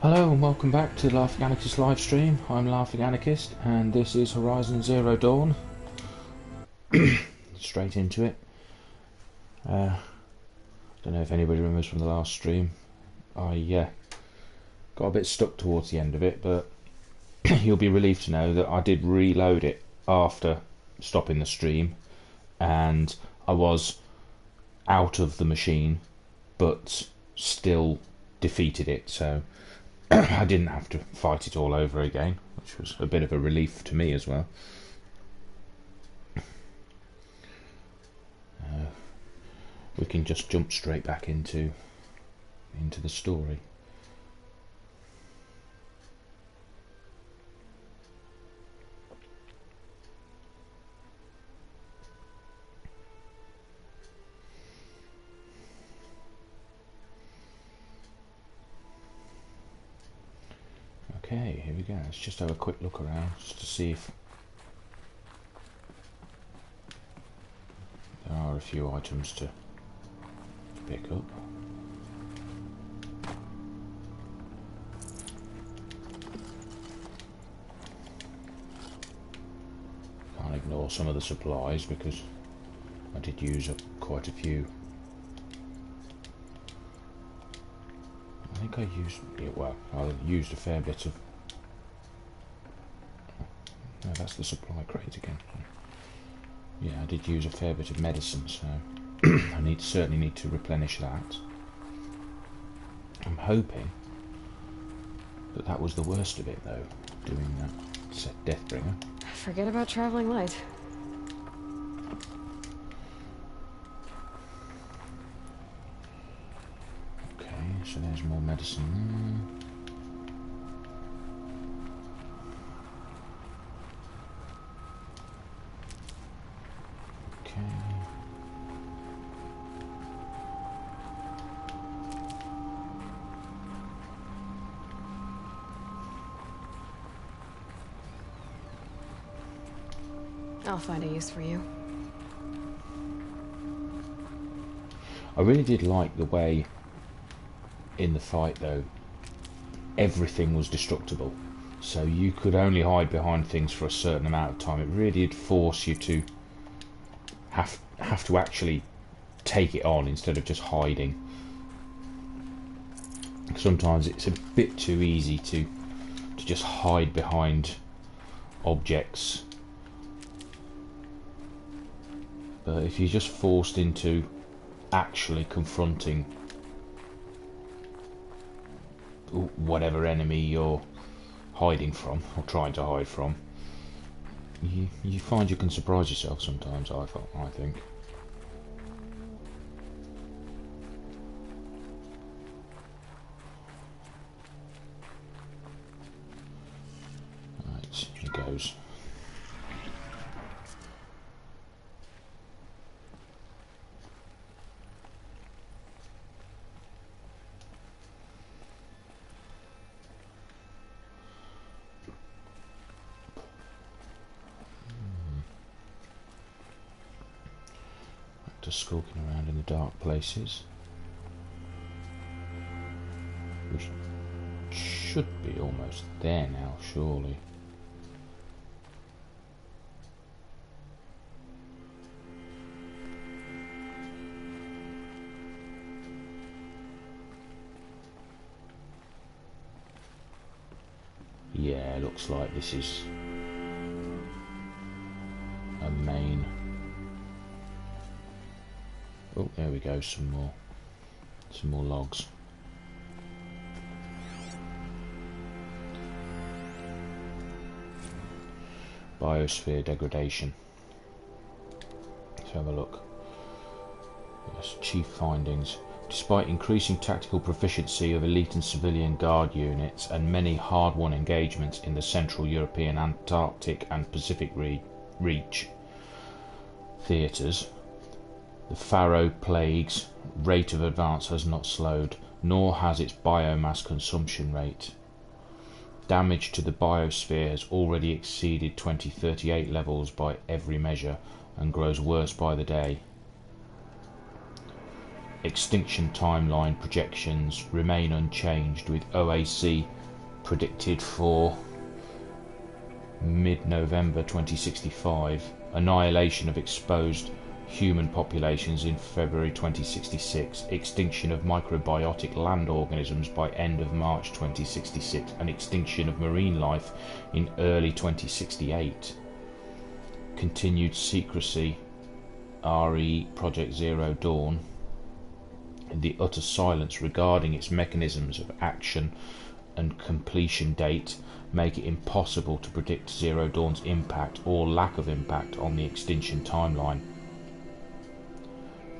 Hello and welcome back to the Laughing Anarchist live stream. I'm Laughing Anarchist and this is Horizon Zero Dawn. Straight into it. Don't know if anybody remembers from the last stream. I got a bit stuck towards the end of it, but you'll be relieved to know that I did reload it after stopping the stream, and I was out of the machine, but still defeated it, so I didn't have to fight it all over again, which was a bit of a relief to me as well. We can just jump straight back into the story. Okay, here we go. Let's just have a quick look around just to see if there are a few items to pick up. Can't ignore some of the supplies because I did use up quite a few. I think I used, yeah, well, I used a fair bit of, no, that's the supply crate again. Yeah, I did use a fair bit of medicine, so I certainly need to replenish that. I'm hoping that was the worst of it, though, doing that set Deathbringer. Forget about traveling light. Okay, so there's more medicine there. I'll find a use for you. I really did like the way in the fight, though, everything was destructible, so you could only hide behind things for a certain amount of time. It really did force you to have to actually take it on instead of just hiding. Sometimes it's a bit too easy to just hide behind objects, but if you're just forced into actually confronting whatever enemy you're hiding from or trying to hide from, you find you can surprise yourself sometimes. I think. Right, here goes. Just skulking around in the dark places. We should be almost there now, surely. Yeah, looks like this is a main. Oh, there we go, some more logs. Biosphere degradation. Let's have a look. Yes, chief findings. Despite increasing tactical proficiency of elite and civilian guard units and many hard-won engagements in the Central European, Antarctic and Pacific Reach theatres, the Faro Plague's rate of advance has not slowed, nor has its biomass consumption rate. Damage to the biosphere has already exceeded 2038 levels by every measure and grows worse by the day. extinction timeline projections remain unchanged, with OAC predicted for mid-November 2065, annihilation of exposed human populations in February 2066, extinction of microbiotic land organisms by end of March 2066, and extinction of marine life in early 2068. Continued secrecy, RE Project Zero Dawn, and the utter silence regarding its mechanisms of action and completion date make it impossible to predict Zero Dawn's impact or lack of impact on the extinction timeline.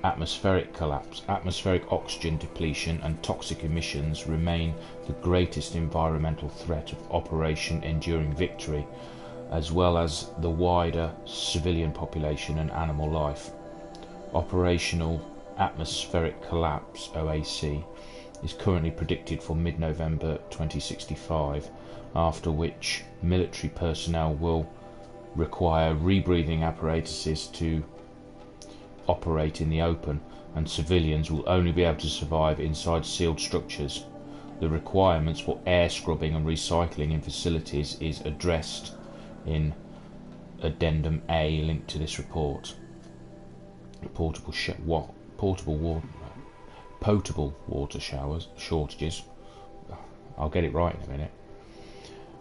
Atmospheric collapse, atmospheric oxygen depletion and toxic emissions remain the greatest environmental threat of Operation Enduring Victory, as well as the wider civilian population and animal life. Operational atmospheric collapse, OAC, is currently predicted for mid-November 2065, after which military personnel will require rebreathing apparatuses to operate in the open, and civilians will only be able to survive inside sealed structures. The requirements for air scrubbing and recycling in facilities is addressed in Addendum A linked to this report. Potable water shortages. I'll get it right in a minute.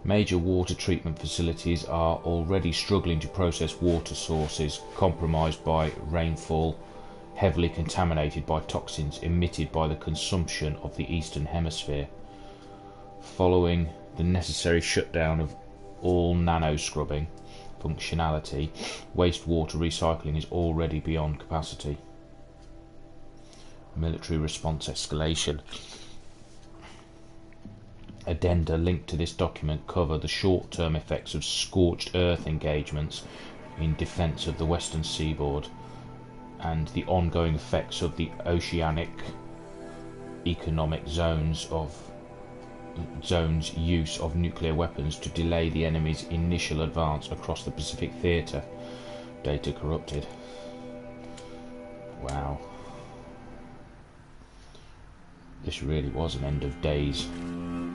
Major water treatment facilities are already struggling to process water sources compromised by rainfall, heavily contaminated by toxins emitted by the consumption of the Eastern Hemisphere. Following the necessary shutdown of all nano-scrubbing functionality, wastewater recycling is already beyond capacity. Military response escalation. Addenda linked to this document cover the short-term effects of scorched earth engagements in defence of the western seaboard and the ongoing effects of the oceanic economic zones use of nuclear weapons to delay the enemy's initial advance across the Pacific Theatre. Data corrupted. Wow. This really was an end of days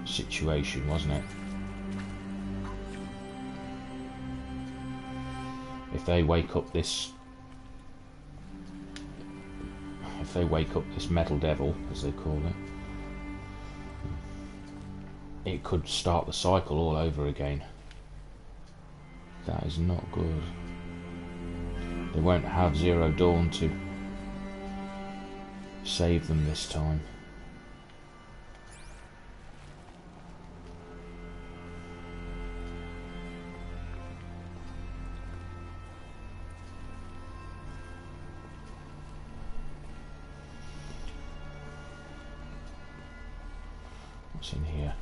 situation, wasn't it? If they wake up this metal devil, as they call it could start the cycle all over again. That is not good. They won't have Zero Dawn to save them this time. What's in here?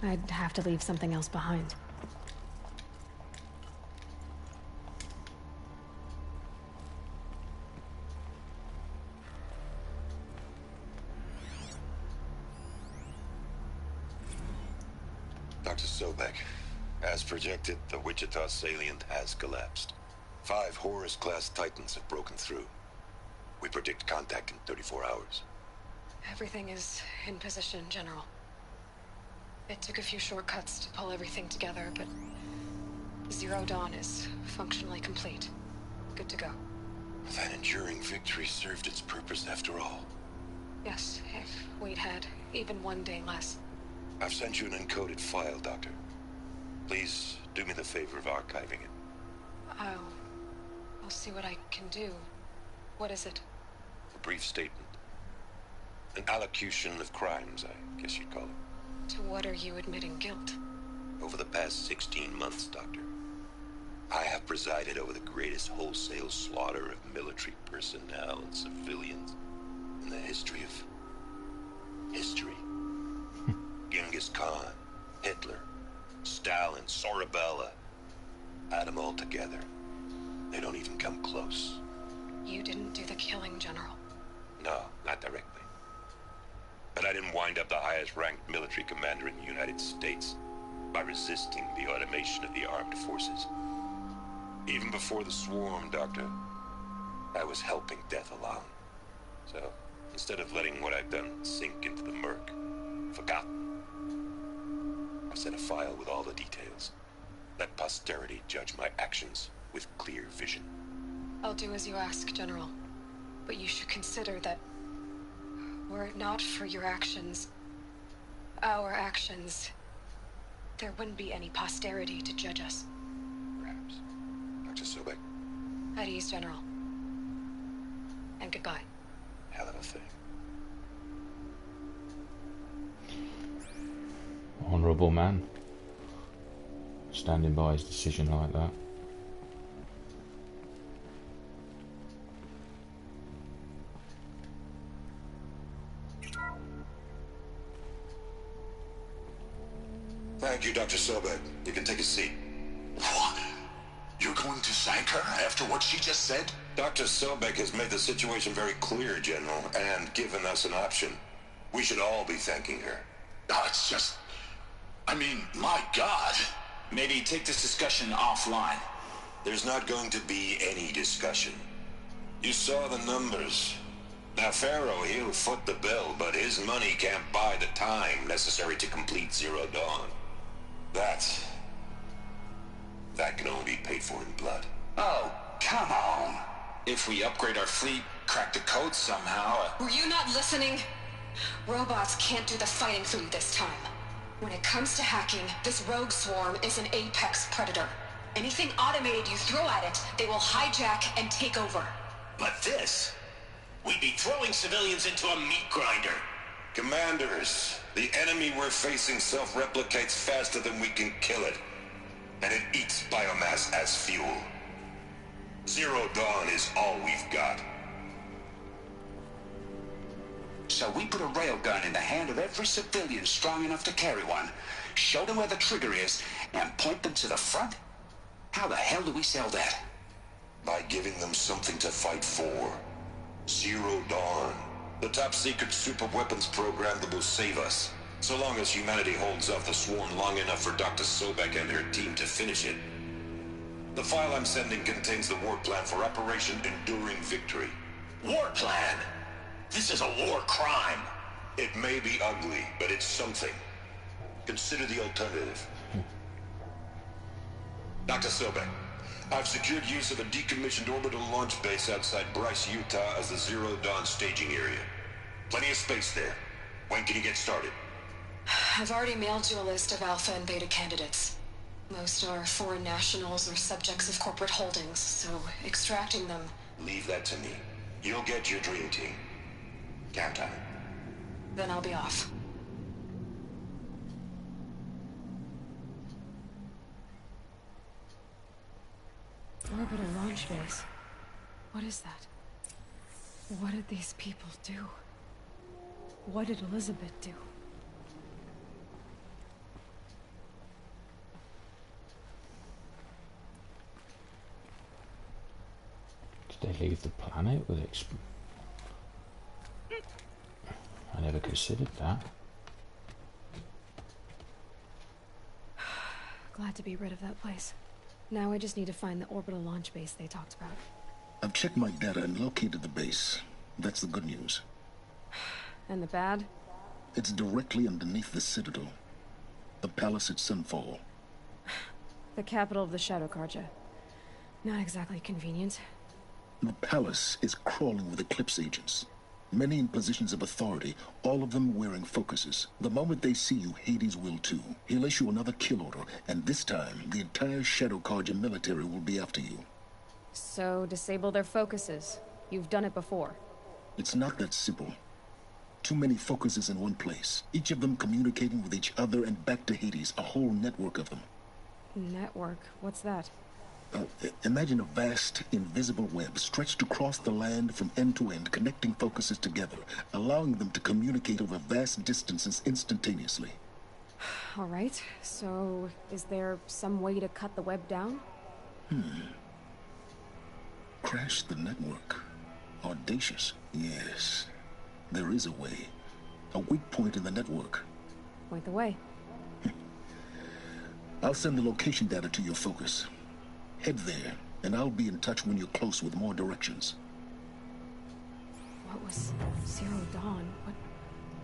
I'd have to leave something else behind. Dr. Sobek, as projected, the Wichita salient has collapsed. 5 Horus-class Titans have broken through. We predict contact in 34 hours. Everything is in position, General. It took a few shortcuts to pull everything together, but Zero Dawn is functionally complete. Good to go. That enduring victory served its purpose after all. Yes, if we'd had even one day less. I've sent you an encoded file, Doctor. Please do me the favor of archiving it. I'll see what I can do. What is it? A brief statement. An allocution of crimes, I guess you'd call it. To what are you admitting guilt? Over the past 16 months, Doctor, I have presided over the greatest wholesale slaughter of military personnel and civilians in the history of history. Genghis Khan, Hitler, Stalin, Sorabella. Add them all together. They don't even come close. You didn't do the killing, General. No, not directly. But I didn't wind up the highest-ranked military commander in the United States by resisting the automation of the armed forces. Even before the swarm, Doctor, I was helping death along. So, instead of letting what I've done sink into the murk, forgotten, I've sent a file with all the details. Let posterity judge my actions with clear vision. I'll do as you ask, General. But you should consider that were it not for your actions, our actions, there wouldn't be any posterity to judge us. Perhaps. Dr. Sobek, At ease, General. And goodbye. hell of a thing. Honourable man. Standing by his decision like that. Thank you, Dr. Sobek. You can take a seat. What? You're going to thank her after what she just said? Dr. Sobek has made the situation very clear, General, and given us an option. We should all be thanking her. Oh, it's just... I mean, my God. Maybe take this discussion offline. There's not going to be any discussion. You saw the numbers. Now, Pharaoh, he'll foot the bill, but his money can't buy the time necessary to complete Zero Dawn. That can only be paid for in blood. Oh, come on. If we upgrade our fleet, crack the code somehow... Were you not listening? Robots can't do the fighting for you this time. When it comes to hacking, this rogue swarm is an apex predator. Anything automated you throw at it, they will hijack and take over. But this... We'd be throwing civilians into a meat grinder. Commanders, the enemy we're facing self-replicates faster than we can kill it. And it eats biomass as fuel. Zero Dawn is all we've got. So we put a railgun in the hand of every civilian strong enough to carry one, show them where the trigger is, and point them to the front? How the hell do we sell that? By giving them something to fight for. Zero Dawn. The top-secret super weapons program that will save us. So long as humanity holds off the swarm long enough for Dr. Sobek and her team to finish it. The file I'm sending contains the war plan for Operation Enduring Victory. War plan? This is a war crime. It may be ugly, but it's something. Consider the alternative. Dr. Sobek, I've secured use of a decommissioned orbital launch base outside Bryce, Utah as the Zero Dawn staging area. Plenty of space there. When can you get started? I've already mailed you a list of Alpha and Beta candidates. Most are foreign nationals or subjects of corporate holdings, so extracting them... Leave that to me. You'll get your dream team. Count on it. Then I'll be off. Orbital launch base. What is that? What did these people do? What did Elizabeth do? Did they leave the planet with I never considered that. Glad to be rid of that place. Now I just need to find the orbital launch base they talked about. I've checked my data and located the base. That's the good news. And the bad? It's directly underneath the Citadel. The palace at Sunfall. The capital of the Shadow Carja. Not exactly convenient. The palace is crawling with Eclipse agents. Many in positions of authority, all of them wearing focuses. The moment they see you, Hades will too. He'll issue another kill order, and this time, the entire Shadow Carja military will be after you. So, disable their focuses. You've done it before. It's not that simple. Too many focuses in one place, each of them communicating with each other and back to Hades, a whole network of them. Network? What's that? Imagine a vast, invisible web stretched across the land from end to end, connecting focuses together, allowing them to communicate over vast distances instantaneously. All right, so is there some way to cut the web down? Crash the network. Audacious. Yes, there is a way. A weak point in the network. Point the way. I'll send the location data to your focus. Head there, and I'll be in touch when you're close with more directions. What was Zero Dawn? What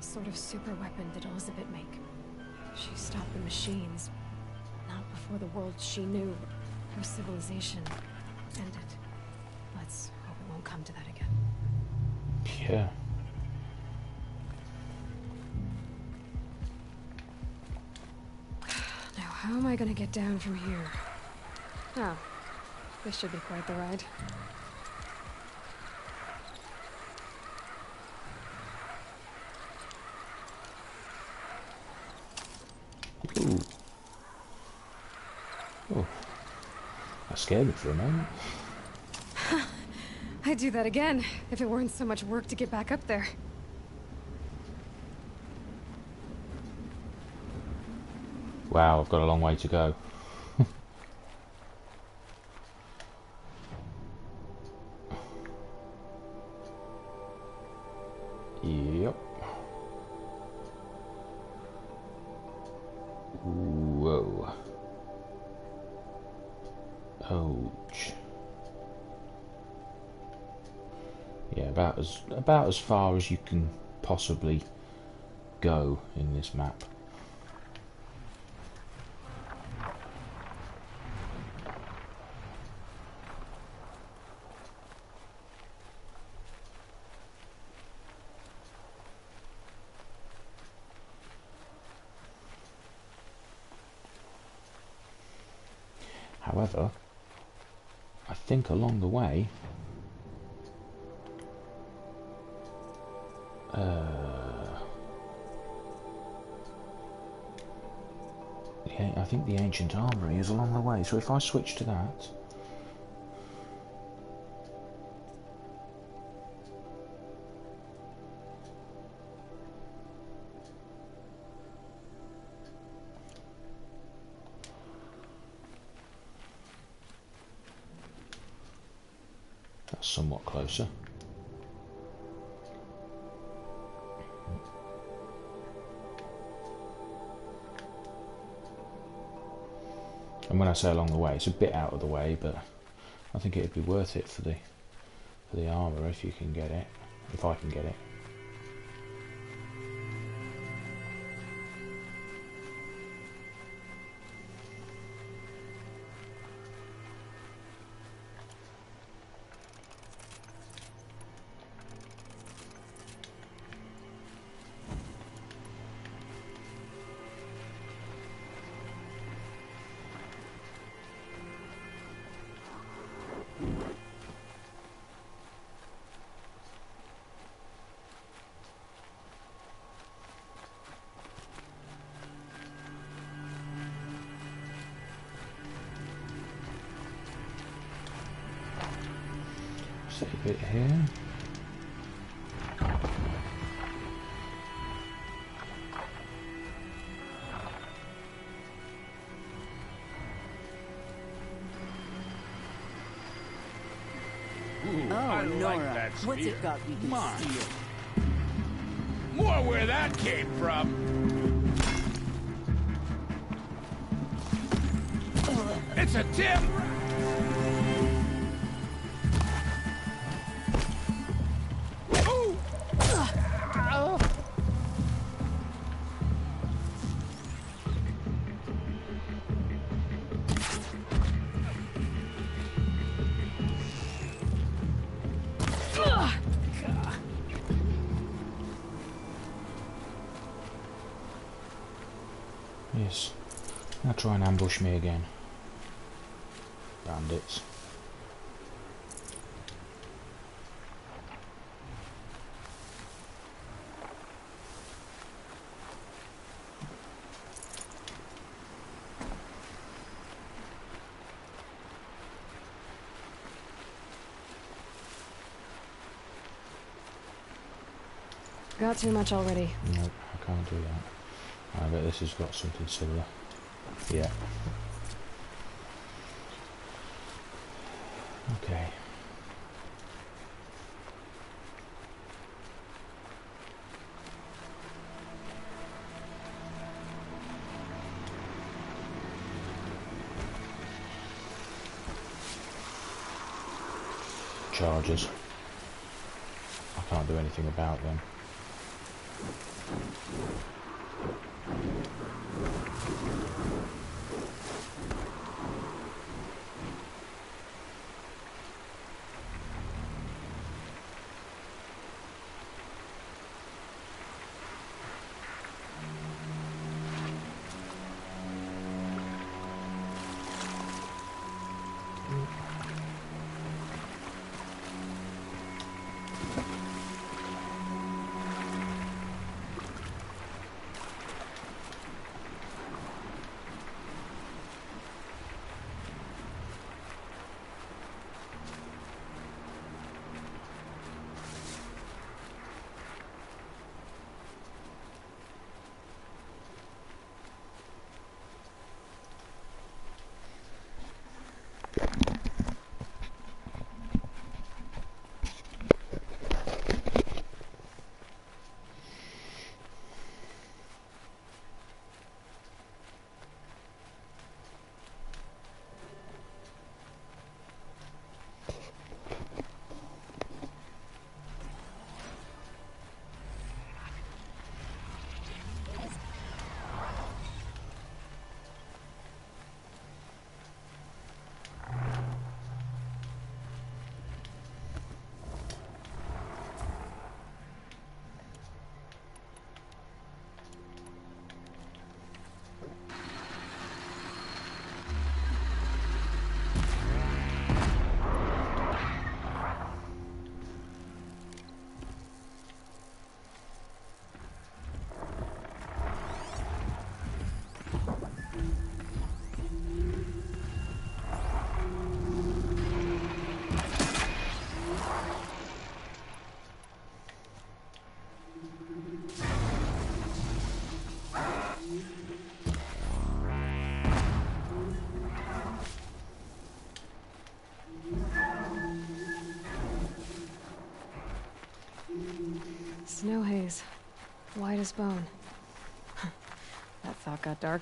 sort of super weapon did Elizabeth make? She stopped the machines. Not before the world she knew, her civilization, ended. Let's hope it won't come to that again. Yeah. Now, how am I gonna get down from here? Oh, this should be quite the ride. Ooh. Oh. That scared me for a moment. I'd do that again, if it weren't so much work to get back up there. Wow, I've got a long way to go. Yep. Whoa. Ouch. Yeah, about as far as you can possibly go in this map. However, I think along the way, I think the ancient armory is along the way. So if I switch to that, that's somewhat closer. And when I say along the way, it's a bit out of the way, but I think it'd be worth it for the armour if you can get it, if I can get it. Set a bit here. Oh, Nora, what's it got we can steal? More where that came from. It's a tip. Yes. Now try and ambush me again. Bandits. Got too much already. Nope, I can't do that. I bet this has got something similar. Yeah. Okay. charges. I can't do anything about them. Snow haze. White as bone. That thought got dark.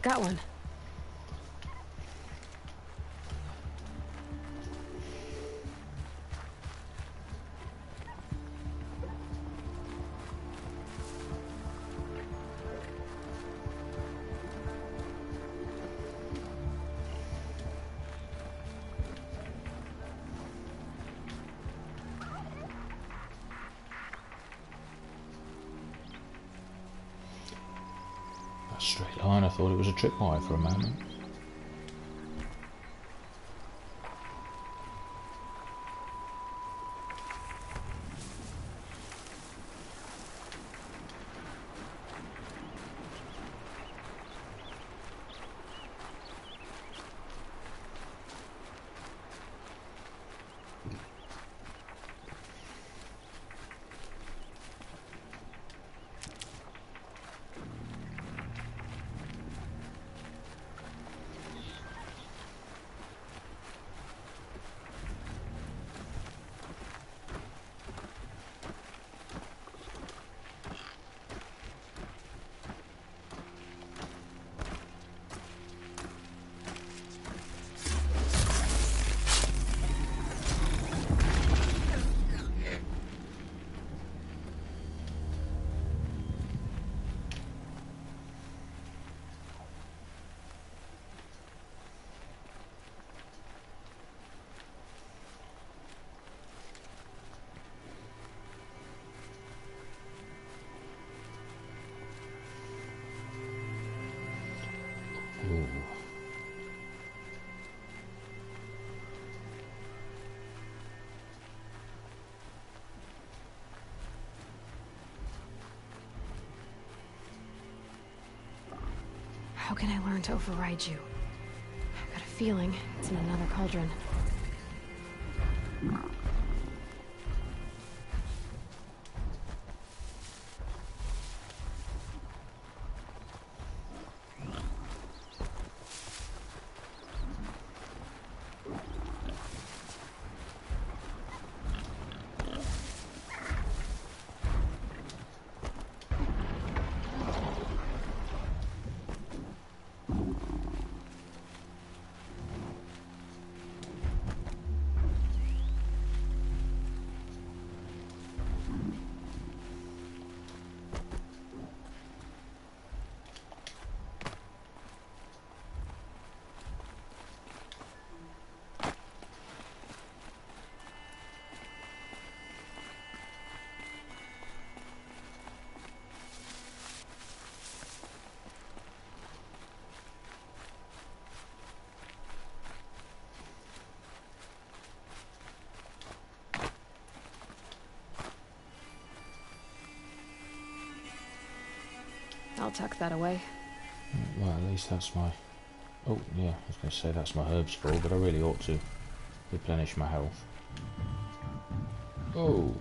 Got one. That straight line, I thought it was a tripwire for a moment. How can I learn to override you? I've got a feeling it's in another cauldron. I'll tuck that away. Well, at least that's my... Oh, yeah, I was going to say that's my herb scroll, but I really ought to replenish my health. Oh.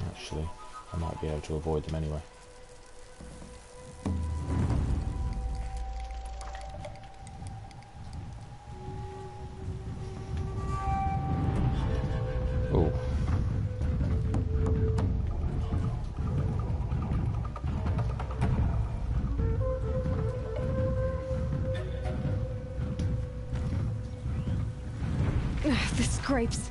Actually, I might be able to avoid them anyway. Oh. The scrapes.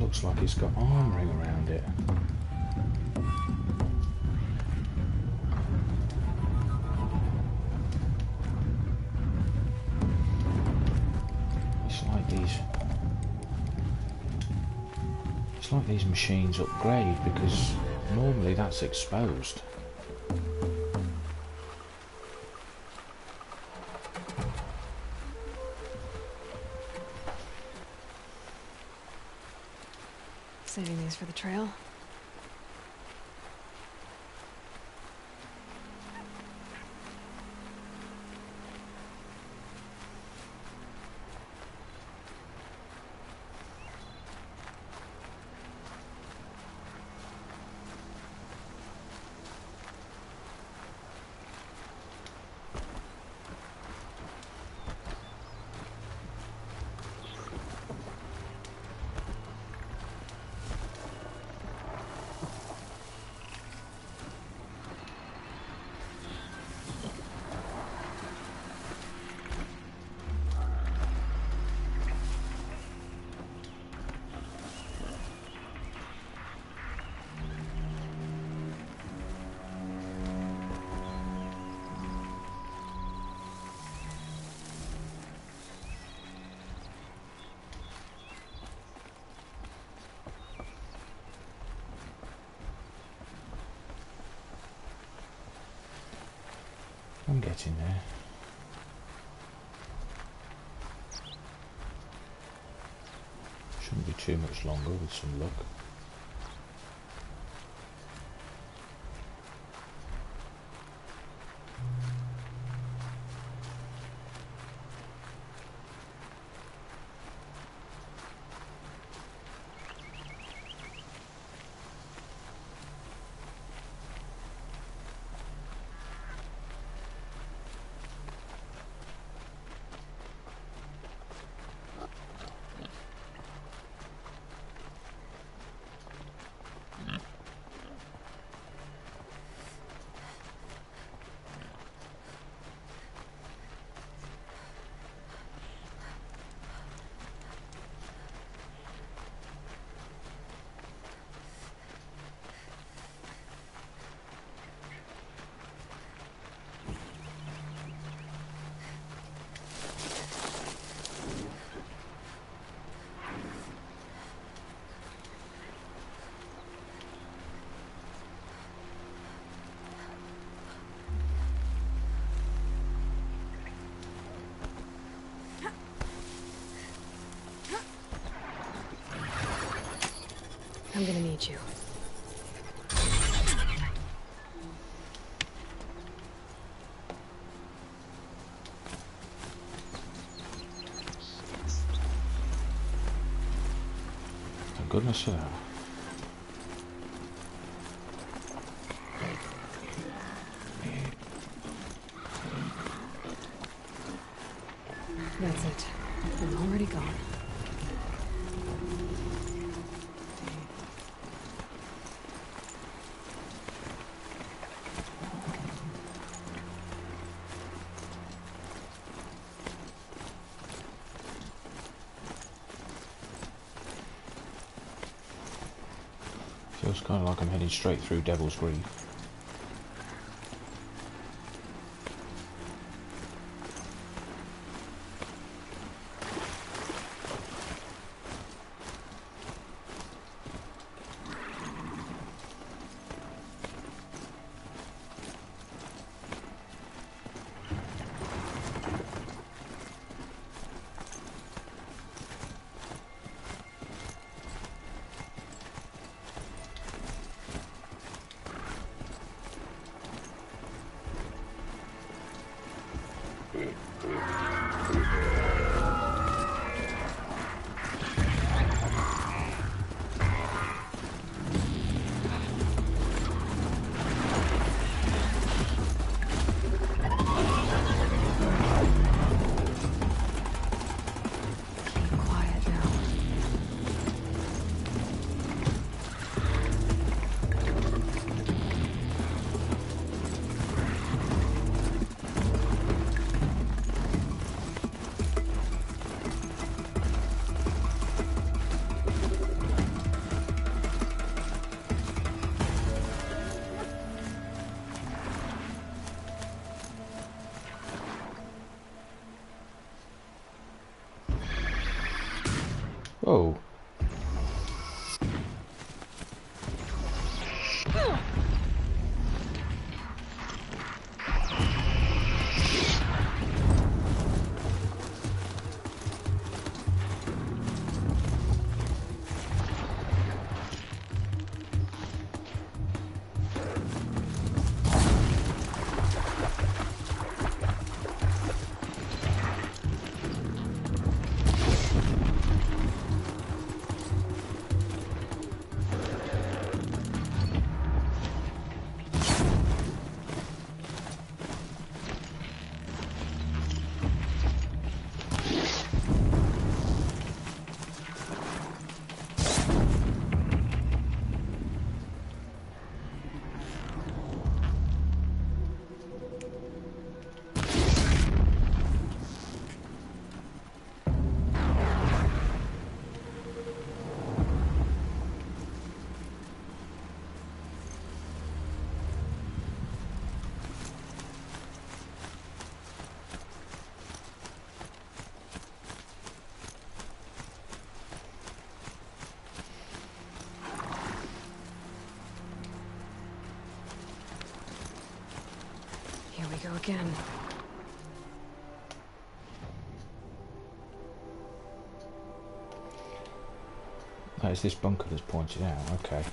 Looks like it's got armouring around it. It's like these machines upgrade, because normally that's exposed. Saving these for the trail. I'm getting there. Shouldn't be too much longer with some luck. I'm gonna need you. Thank goodness for that. That's it. I'm already gone. Feels kind of like I'm heading straight through Devil's Grief. Quiet now. Whoa. Here we go again. That is this bunker that's pointed out. Okay.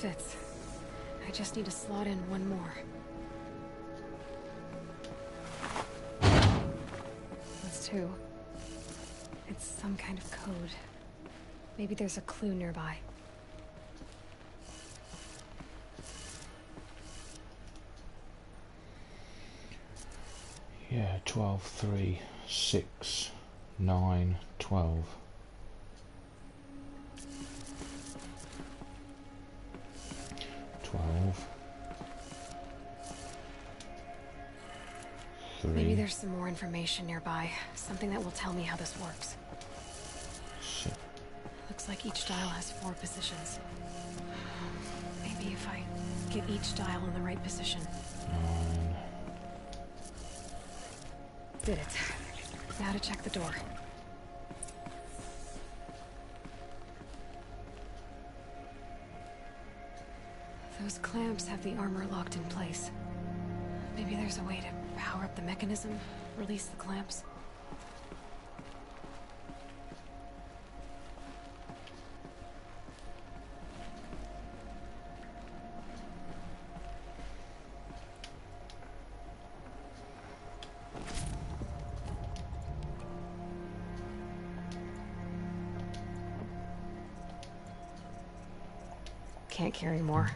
fits. I just need to slot in one more. That's two. It's some kind of code. Maybe there's a clue nearby. Yeah, 12, 3, 6, 9, 12. Maybe there's some more information nearby. Something that will tell me how this works. Shit. Looks like each dial has 4 positions. Maybe if I get each dial in the right position. 9. Did it. Now to check the door. Those clamps have the armor locked in place. Maybe there's a way to power up the mechanism, release the clamps. Can't carry more.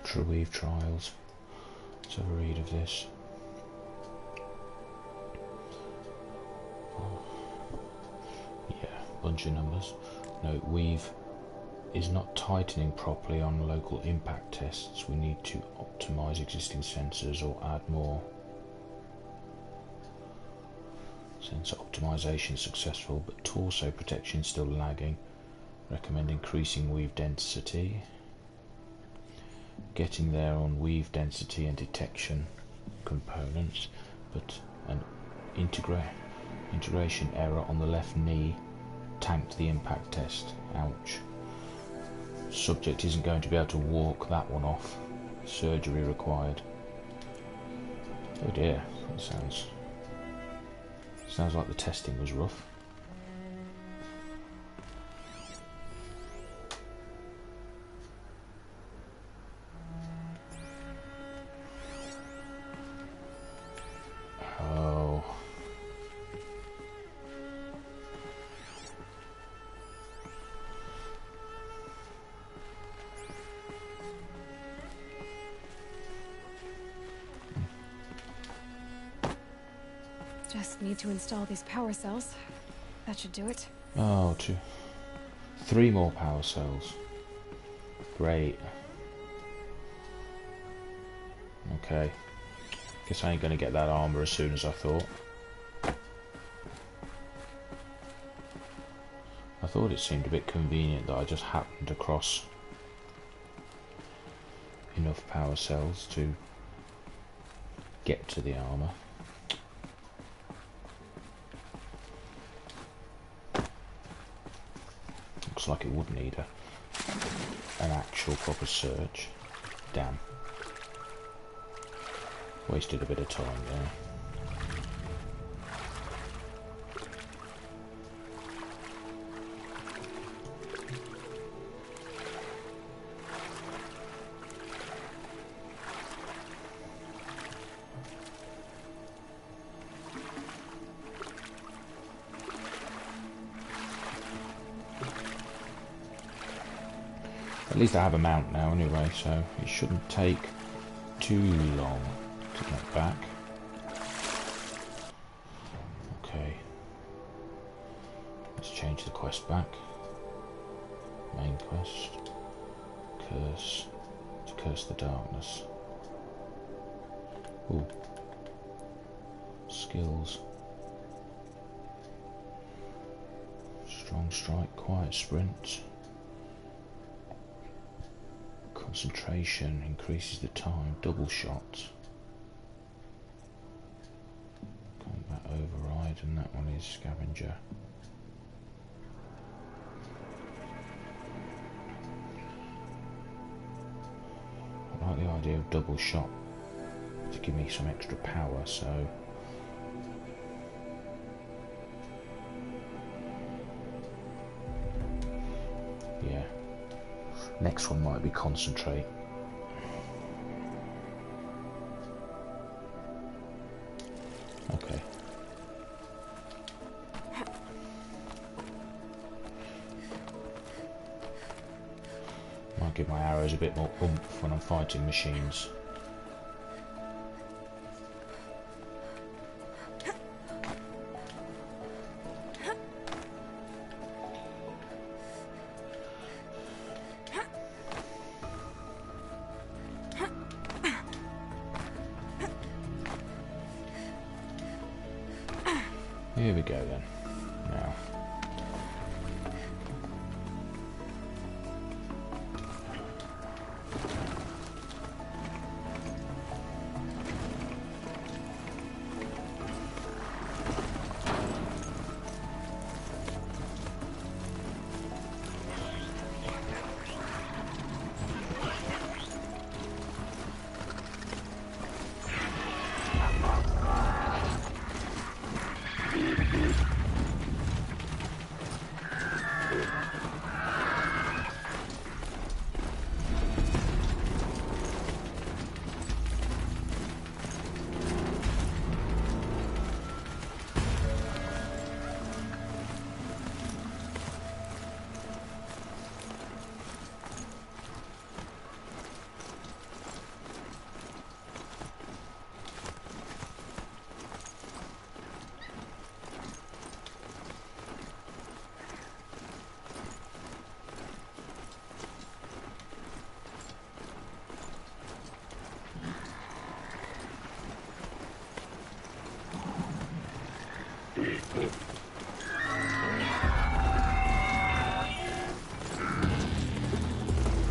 Ultraweave trials. Let's have a read of this. Oh. Yeah, bunch of numbers. Note, weave is not tightening properly on local impact tests. We need to optimize existing sensors or add more. Sensor optimization successful, but torso protection still lagging. Recommend increasing weave density. Getting there on weave density and detection components, but an integration error on the left knee tanked the impact test. Ouch. Subject isn't going to be able to walk that one off. Surgery required. Oh dear, that sounds like the testing was rough. Just need to install these power cells. That should do it. Oh, 3 more power cells. Great. Okay. Guess I ain't gonna get that armor as soon as I thought. I thought it seemed a bit convenient that I just happened across enough power cells to get to the armor. Looks like it would need an actual proper search. Damn. Wasted a bit of time there. At least I have a mount now anyway, so it shouldn't take too long to get back. Okay. Let's change the quest back. Main quest. Curse. To curse the darkness. Ooh. Skills. Strong strike, quiet sprint. Concentration increases the time, double shot. Combat override, and that one is scavenger. I like the idea of double shot to give me some extra power, so yeah. Next one might be concentrate. Okay. Might give my arrows a bit more oomph when I'm fighting machines. Here we go then. Now.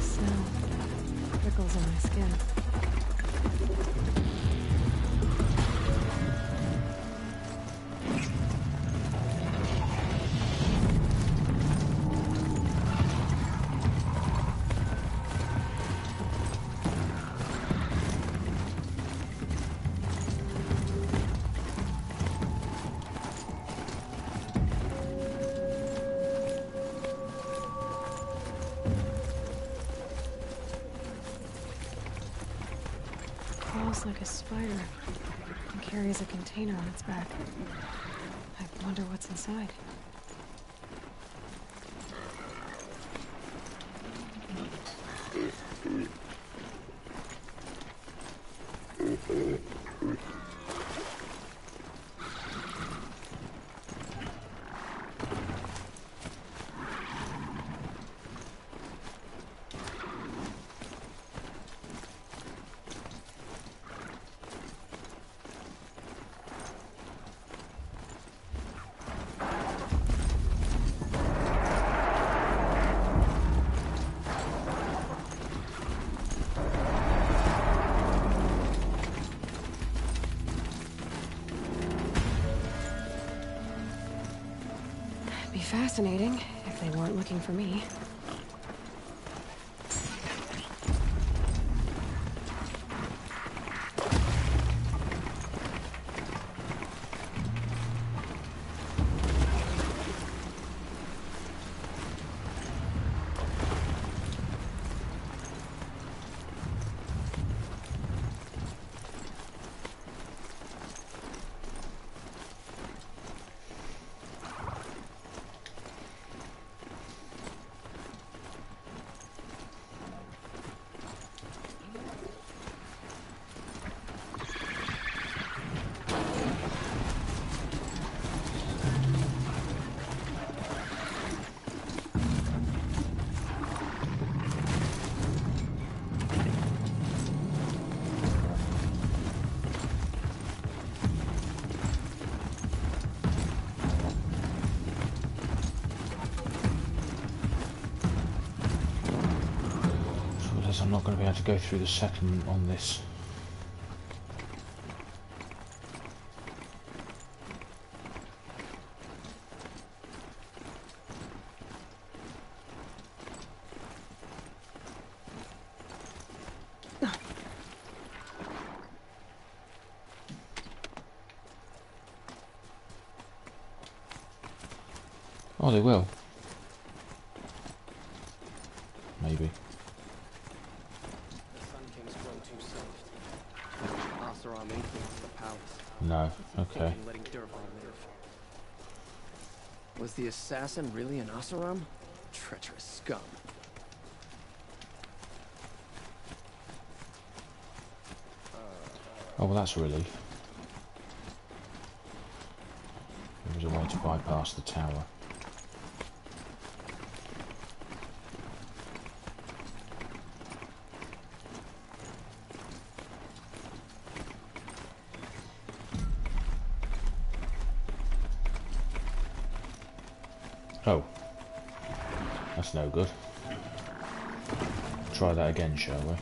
Snow. Prickles on my skin. Crawls like a spider and carries a container on its back. I wonder what's inside. Be fascinating if they weren't looking for me. I'm not going to be able to go through the settlement on this. Oh, they will. Maybe. The Sun King's grown too soft. Oseram influenced the palace. No. Okay. Letting Durbar live. Was the assassin really an Oseram? Treacherous scum. Oh, well, that's a relief. There was a way to bypass the tower. Oh, that's no good. Try that again, shall we?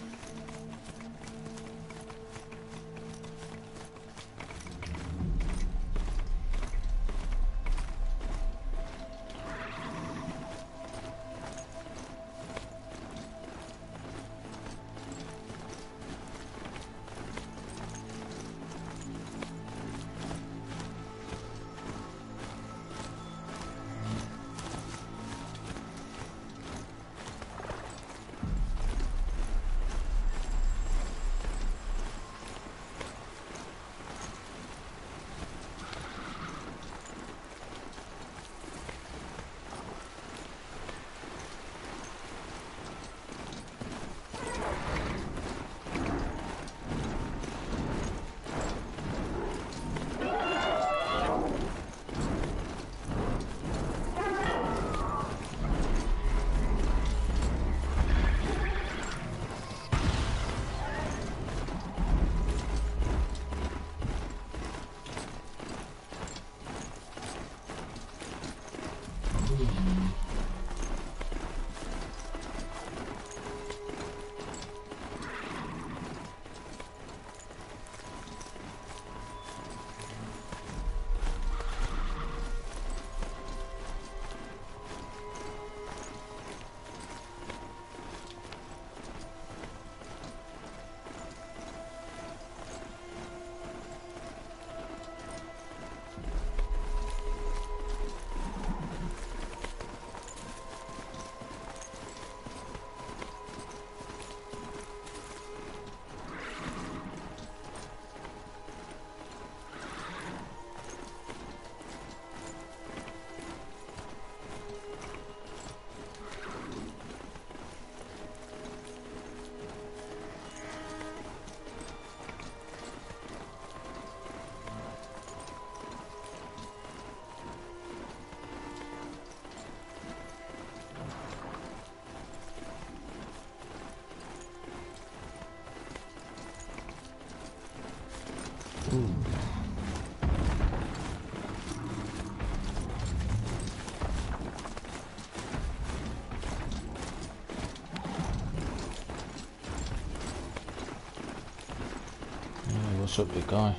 What's up, big guy?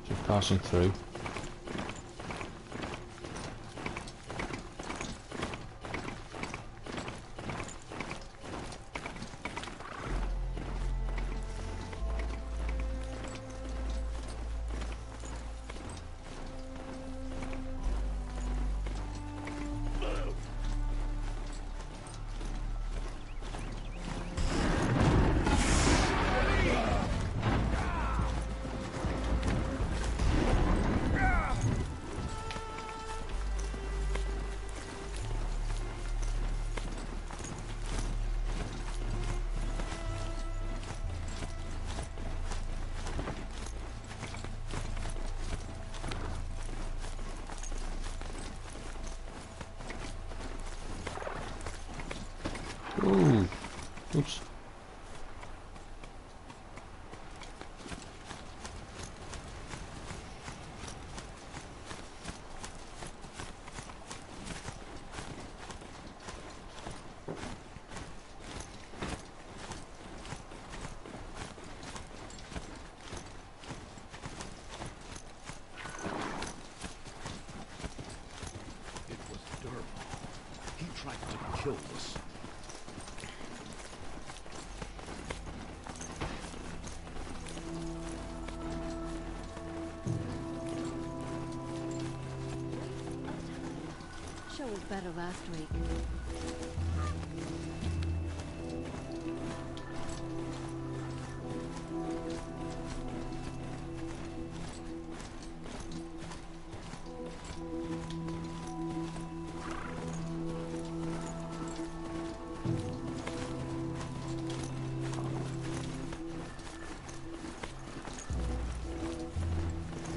Just passing through. Ooh. Oops. killed us. Show was better last week.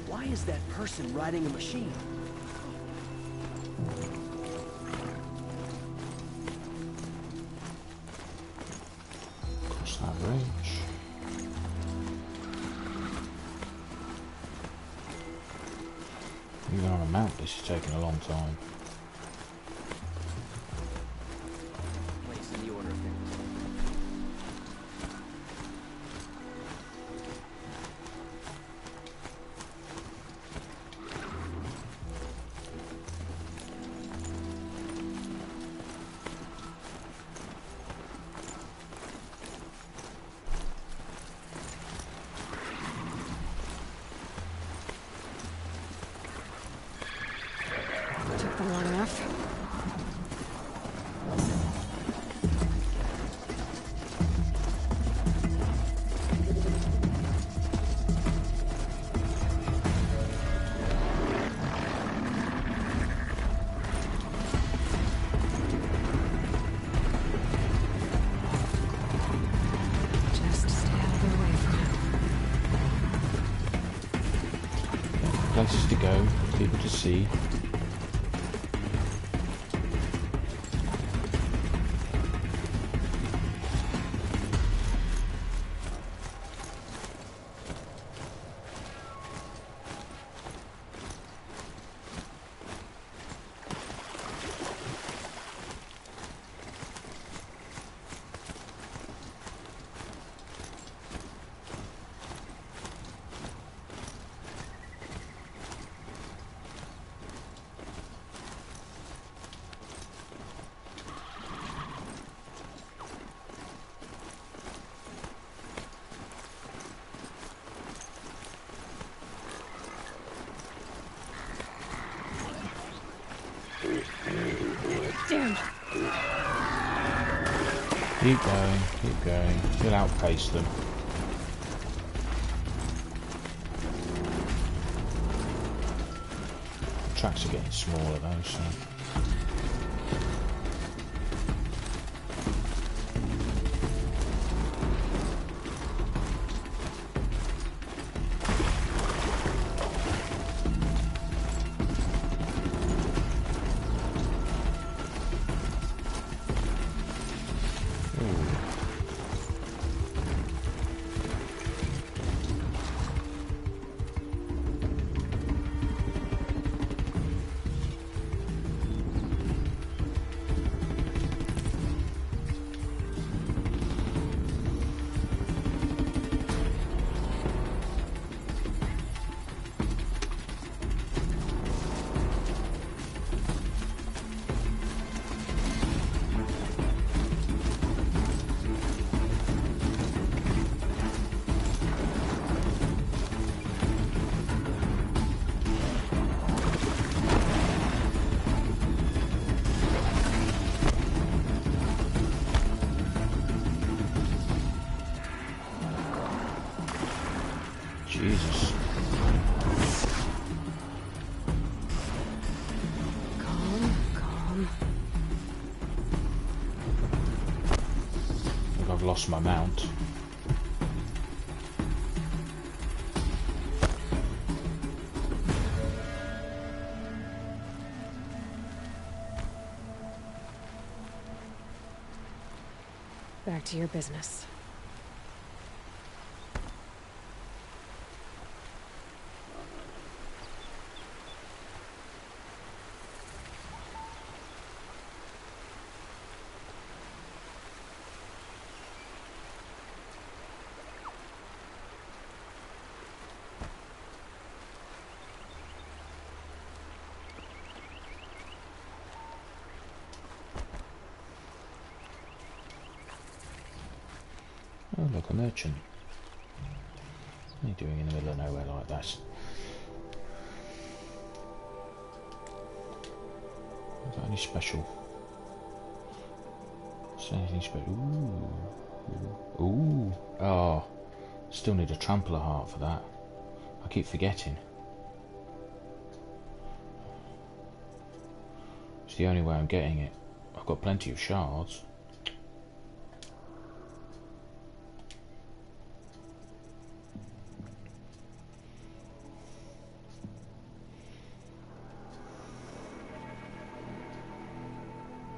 Why is that person riding a machine? Cross that bridge. Even on a mount, this is taking a long time. Place in the order of things. Took them long enough. Just stay out of their way for now. Places to go, people to see. Damn. Keep going, keep going. You'll outpace them. Tracks are getting smaller though, so. Jesus. Calm, calm. I think I've lost my mount. Back to your business. Oh look, a merchant. What are you doing in the middle of nowhere like that? Got any special? Is there anything special? Ooh. Ooh. Oh. Still need a trampler heart for that. I keep forgetting. It's the only way I'm getting it. I've got plenty of shards.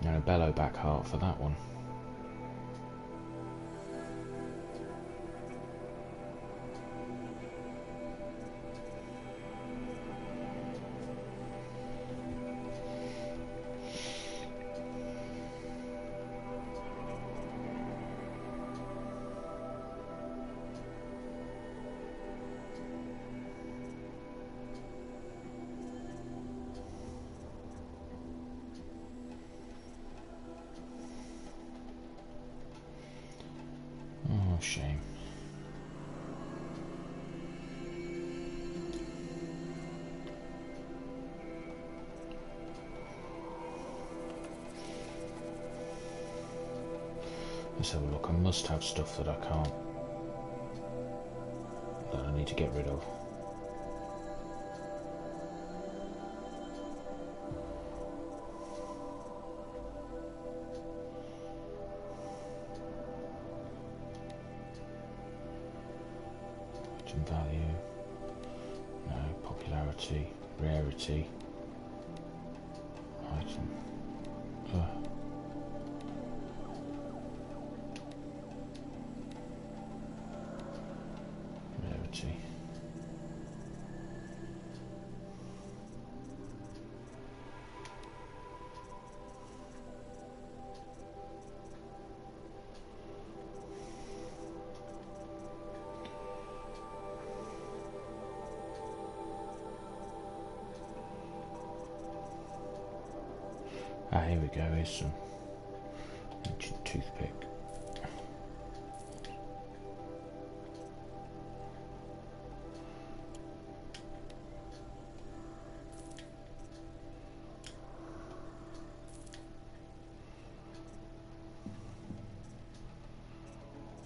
And a bellow back heart for that one. Shame. Let's have a look. I must have stuff that I can't, that I need to get rid of. Value, no. Popularity, rarity, item, rarity. Ah, here we go, here's some ancient toothpick.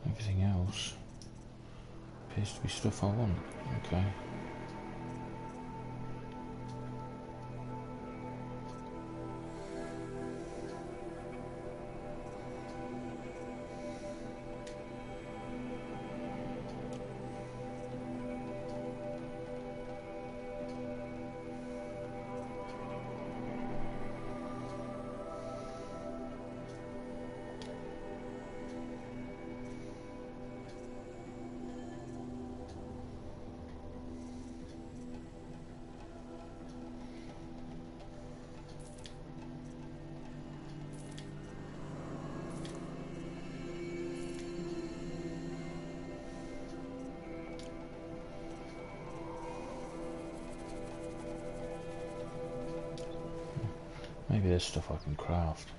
Everything else appears to be stuff I want. Okay. Maybe there's stuff I can craft.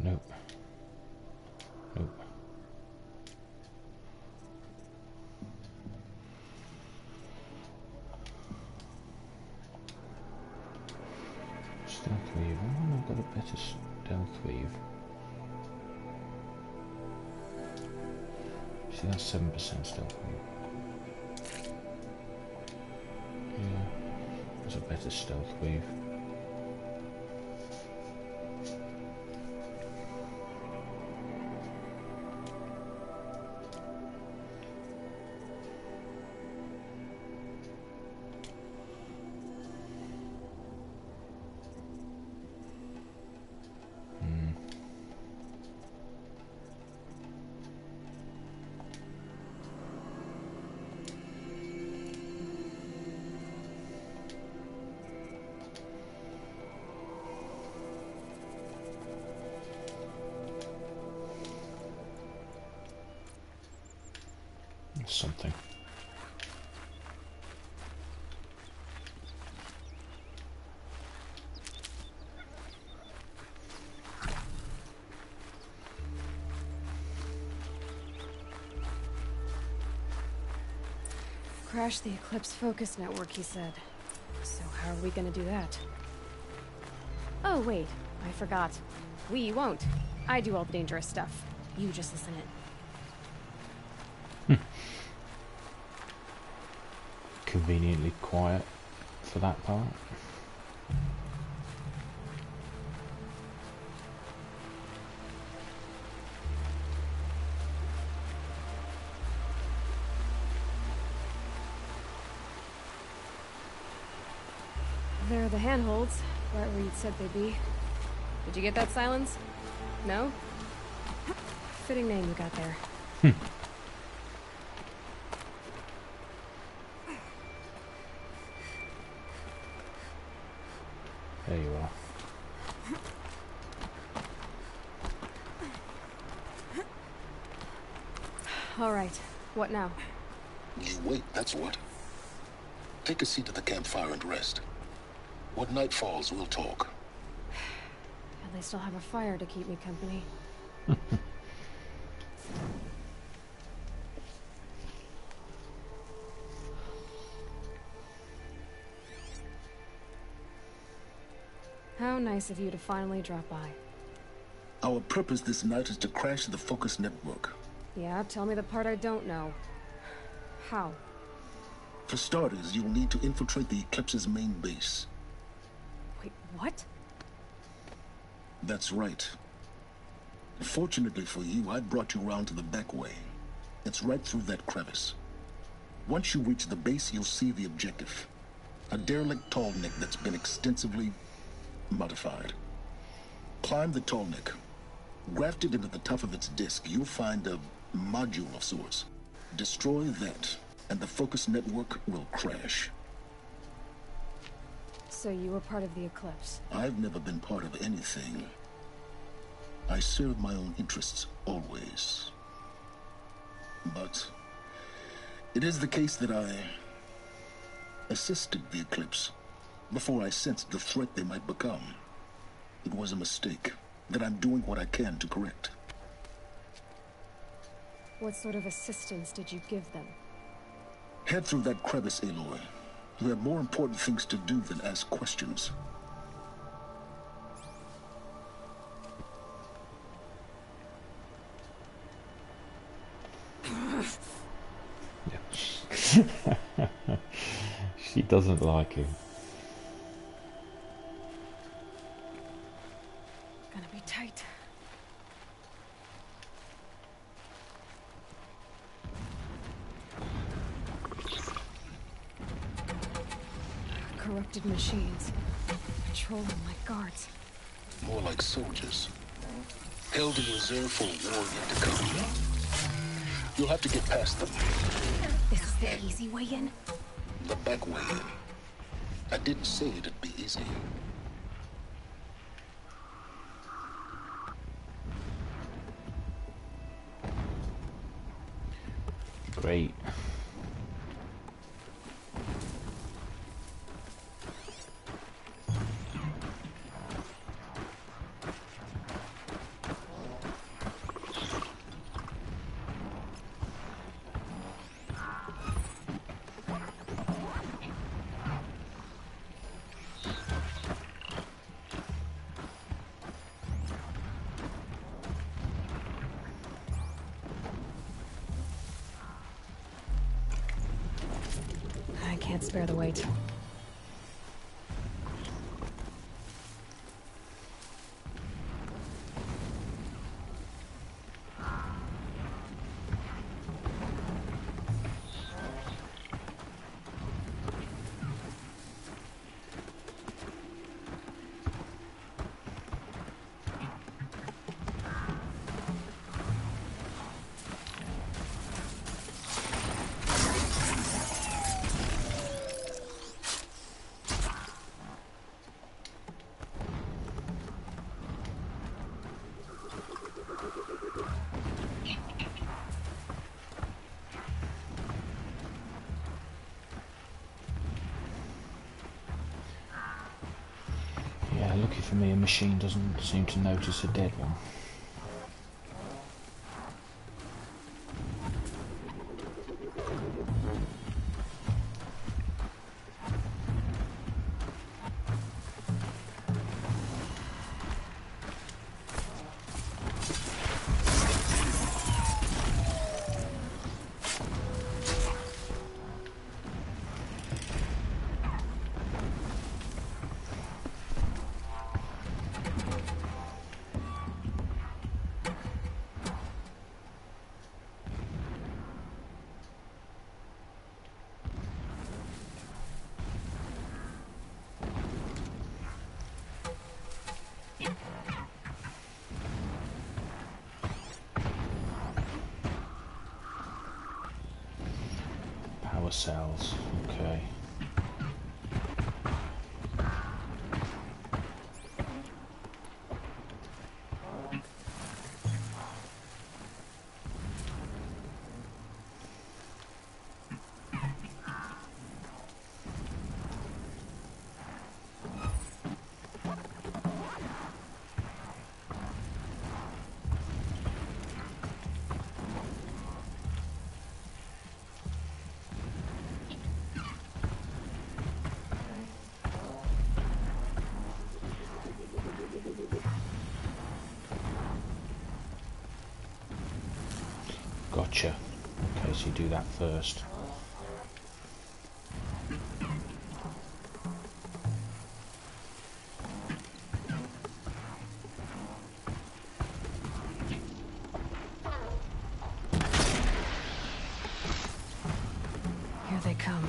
Nope. Nope. Stealth weave. Oh, I've got a better stealth weave. See, that's 7% stealth weave. Yeah, there's a better stealth weave. something. Crash the Eclipse Focus Network, he said. So how are we gonna do that? Oh, wait. I forgot. We won't. I do all the dangerous stuff. You just listen in. Conveniently quiet for that part. There are the handholds, right where you'd said they'd be. Did you get that, Silence? No? Fitting name you got there. There you are. All right. What now? You wait, that's what. Take a seat at the campfire and rest. When night falls, we'll talk. At least I'll have a fire to keep me company. How nice of you to finally drop by. Our purpose this night is to crash the Focus Network. Yeah, tell me the part I don't know. How? For starters, you'll need to infiltrate the Eclipse's main base. Wait, what? That's right. Fortunately for you, I brought you around to the back way. It's right through that crevice. Once you reach the base, you'll see the objective. A derelict tallneck that's been extensively modified. Climb the tallneck. Grafted into the top of its disk, you'll find a module of sorts. Destroy that, and the Focus Network will crash. So you were part of the Eclipse? I've never been part of anything. I serve my own interests, always. But it is the case that I assisted the Eclipse before I sensed the threat they might become. It was a mistake that I'm doing what I can to correct. What sort of assistance did you give them? Head through that crevice, Aloy. You have more important things to do than ask questions. She doesn't like him. Gonna be tight. Corrupted machines. Patrolling like guards. More like soldiers. Held in reserve for a war yet to come. You'll have to get past them. This is the easy way in? The back way in. I didn't say it'd be easy. Great. I can't spare the weight. living machine doesn't seem to notice a dead one. Power cells, okay. Gotcha. Okay, so you do that first. Here they come.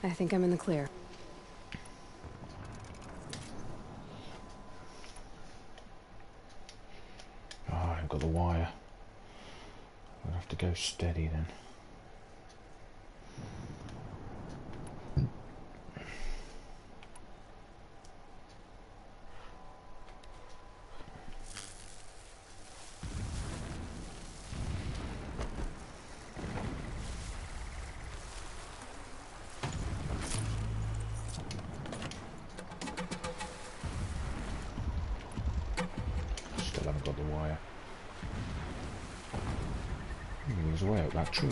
I think I'm in the clear. Oh, I've got the wire. I'll have to go steady then. Still haven't got the wire. There's a way out that tree.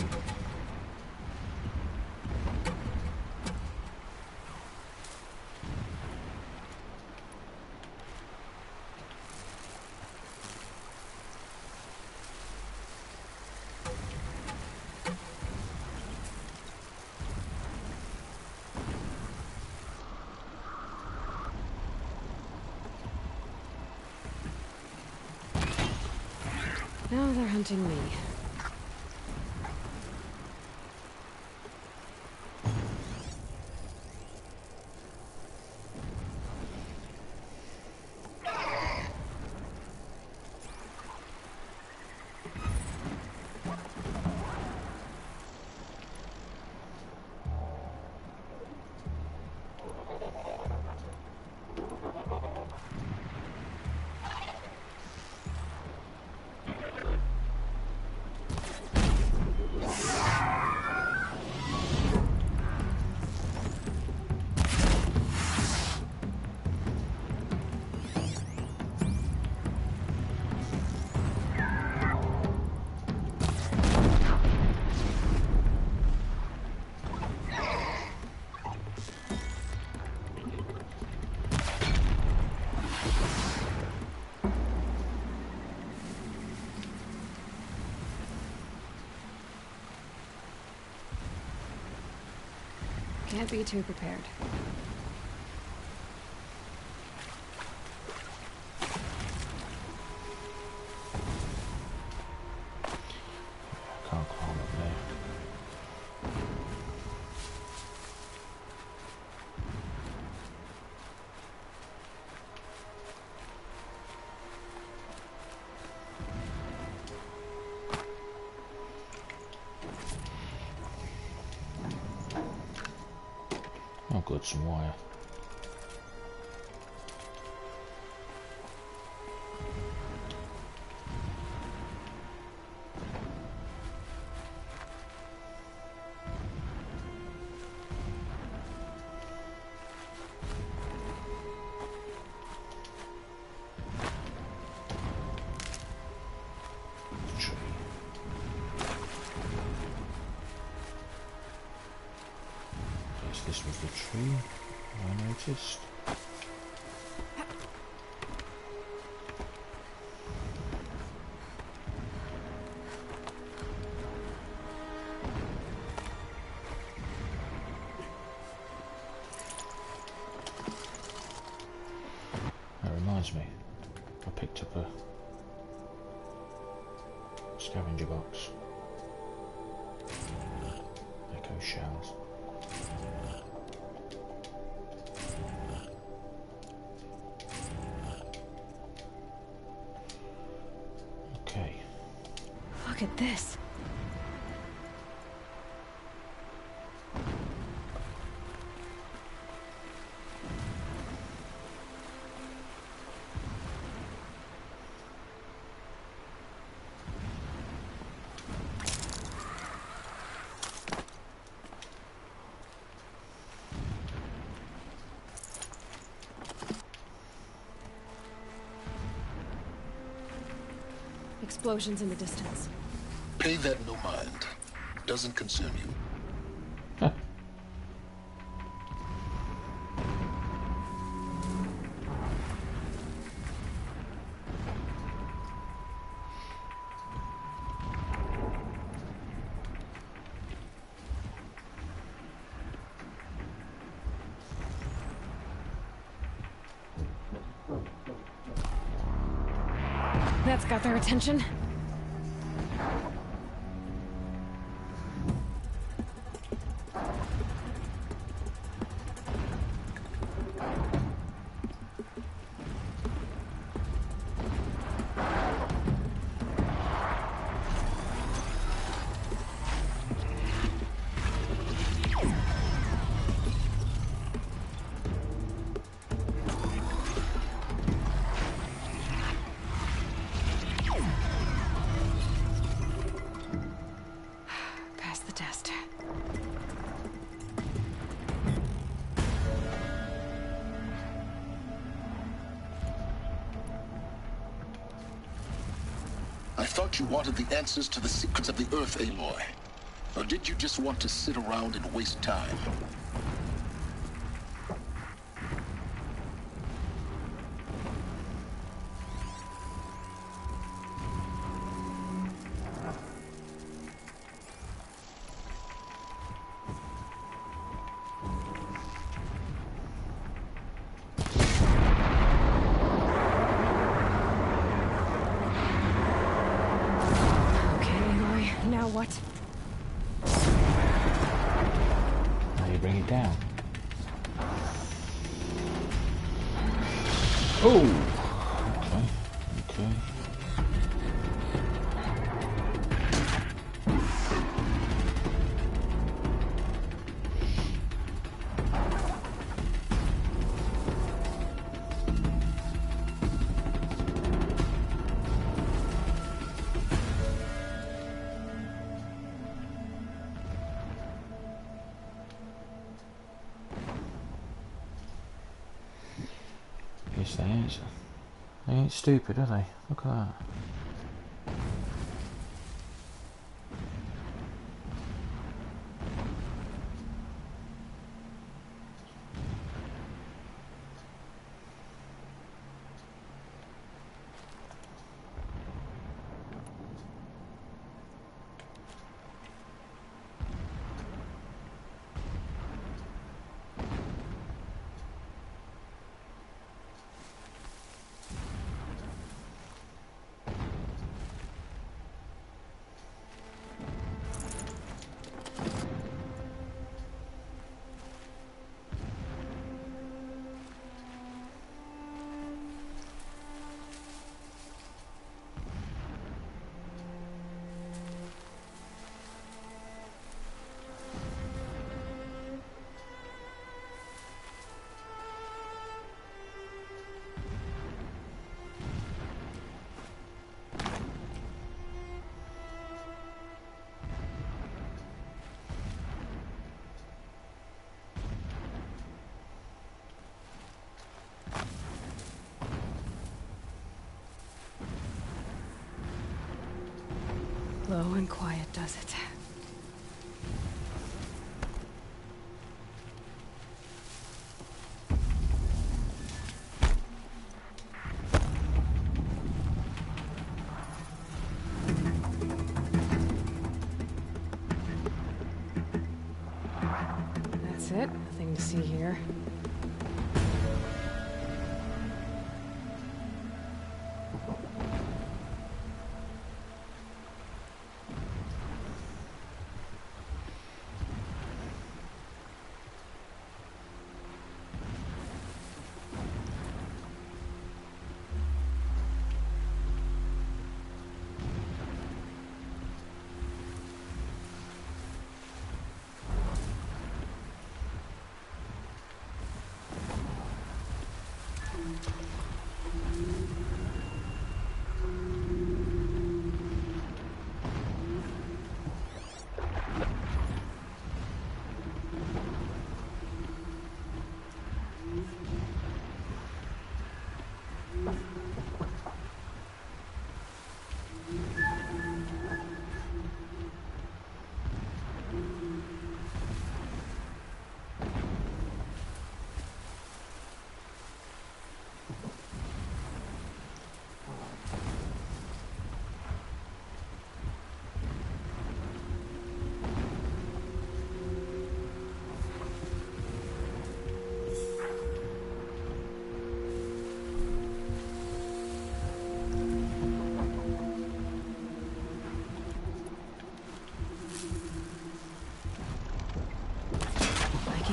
Now they're hunting me. Can't be too prepared. Can't climb up there. Oh good, some wire. This was the tree I noticed. That reminds me, I picked up a scavenger box. Echo shells. Look at this. Explosions in the distance. Pay that no mind. Doesn't concern you. Huh. That's got their attention. I thought you wanted the answers to the secrets of the Earth, Aloy. Or did you just want to sit around and waste time? What? Now you bring it down. Oh! Okay, okay. They ain't stupid, are they? Look at that. Low and quiet does it. That's it. Nothing to see here.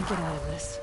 Get out of this.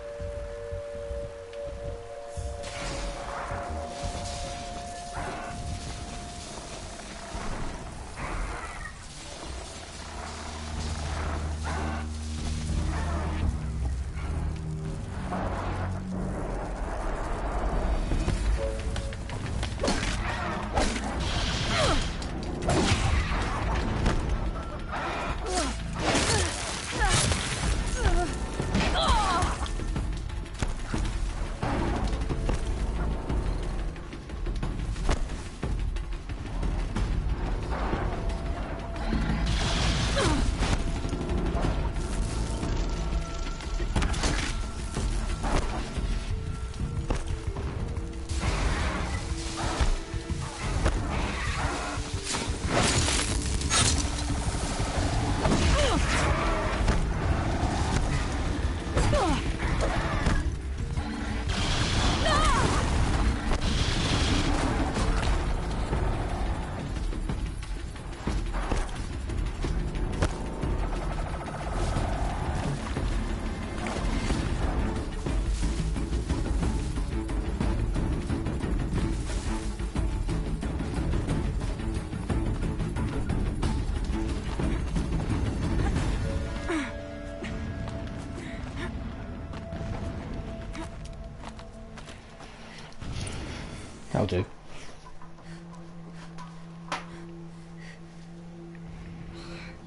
I'll do.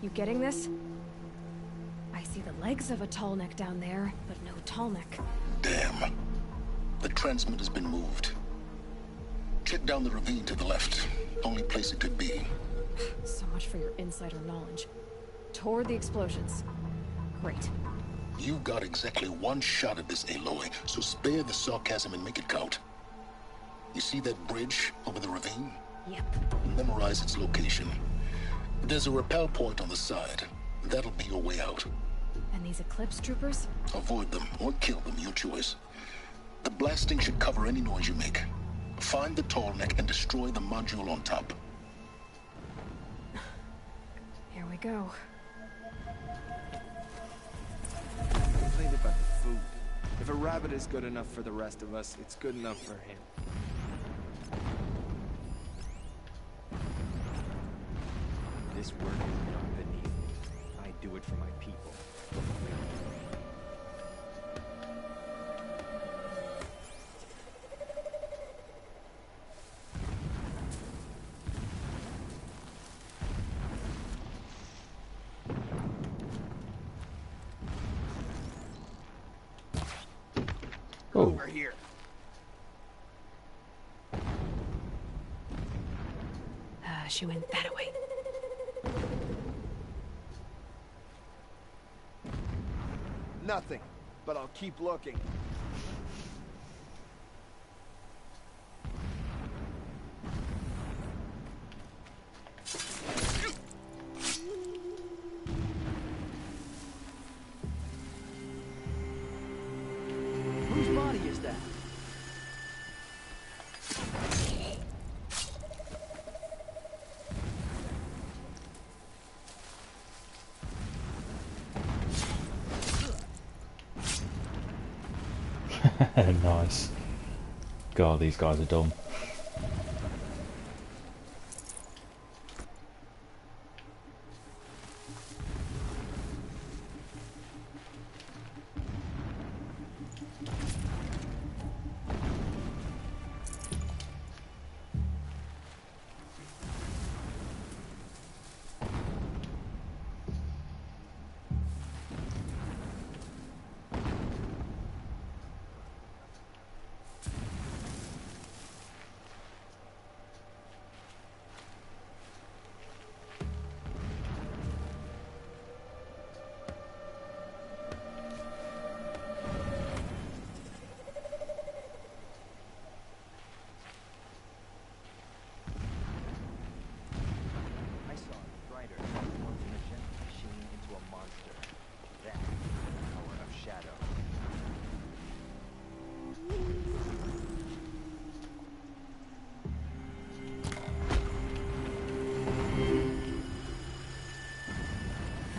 You getting this? I see the legs of a tall neck down there, but no tall neck. Damn. The transmitter's been moved. Check down the ravine to the left. Only place it could be. So much for your insider knowledge. Toward the explosions. Great. You've got exactly one shot at this, Aloy, so spare the sarcasm and make it count. You see that bridge over the ravine? Yep. Memorize its location. There's a rappel point on the side. That'll be your way out. And these Eclipse troopers? Avoid them or kill them, your choice. The blasting should cover any noise you make. Find the tall neck and destroy the module on top. Here we go. Complain about the food. If a rabbit is good enough for the rest of us, it's good enough for him. This work is not beneath me. I do it for my people. Oh. Over here. She went that way. Nothing. But I'll keep looking. Whose body is that? Nice. God, these guys are dumb.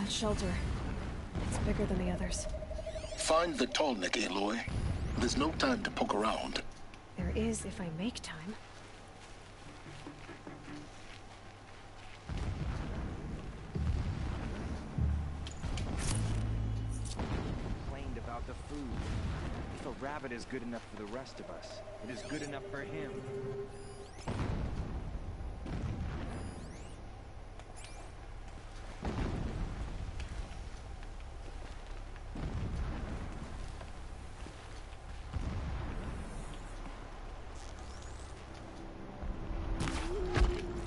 Shelter. It's bigger than the others. Find the Tallneck, Aloy. There's no time to poke around. There is if I make time. Complained about the food. If a rabbit is good enough for the rest of us, it is good enough for him.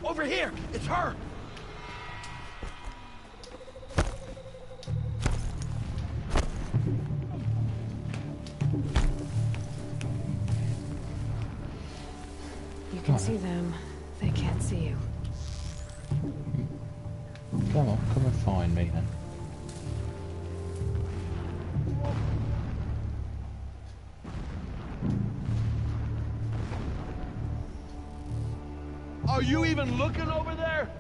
Over here! It's her! You can see them. They can't see you. Come on, come and find me then. Are you even looking over there?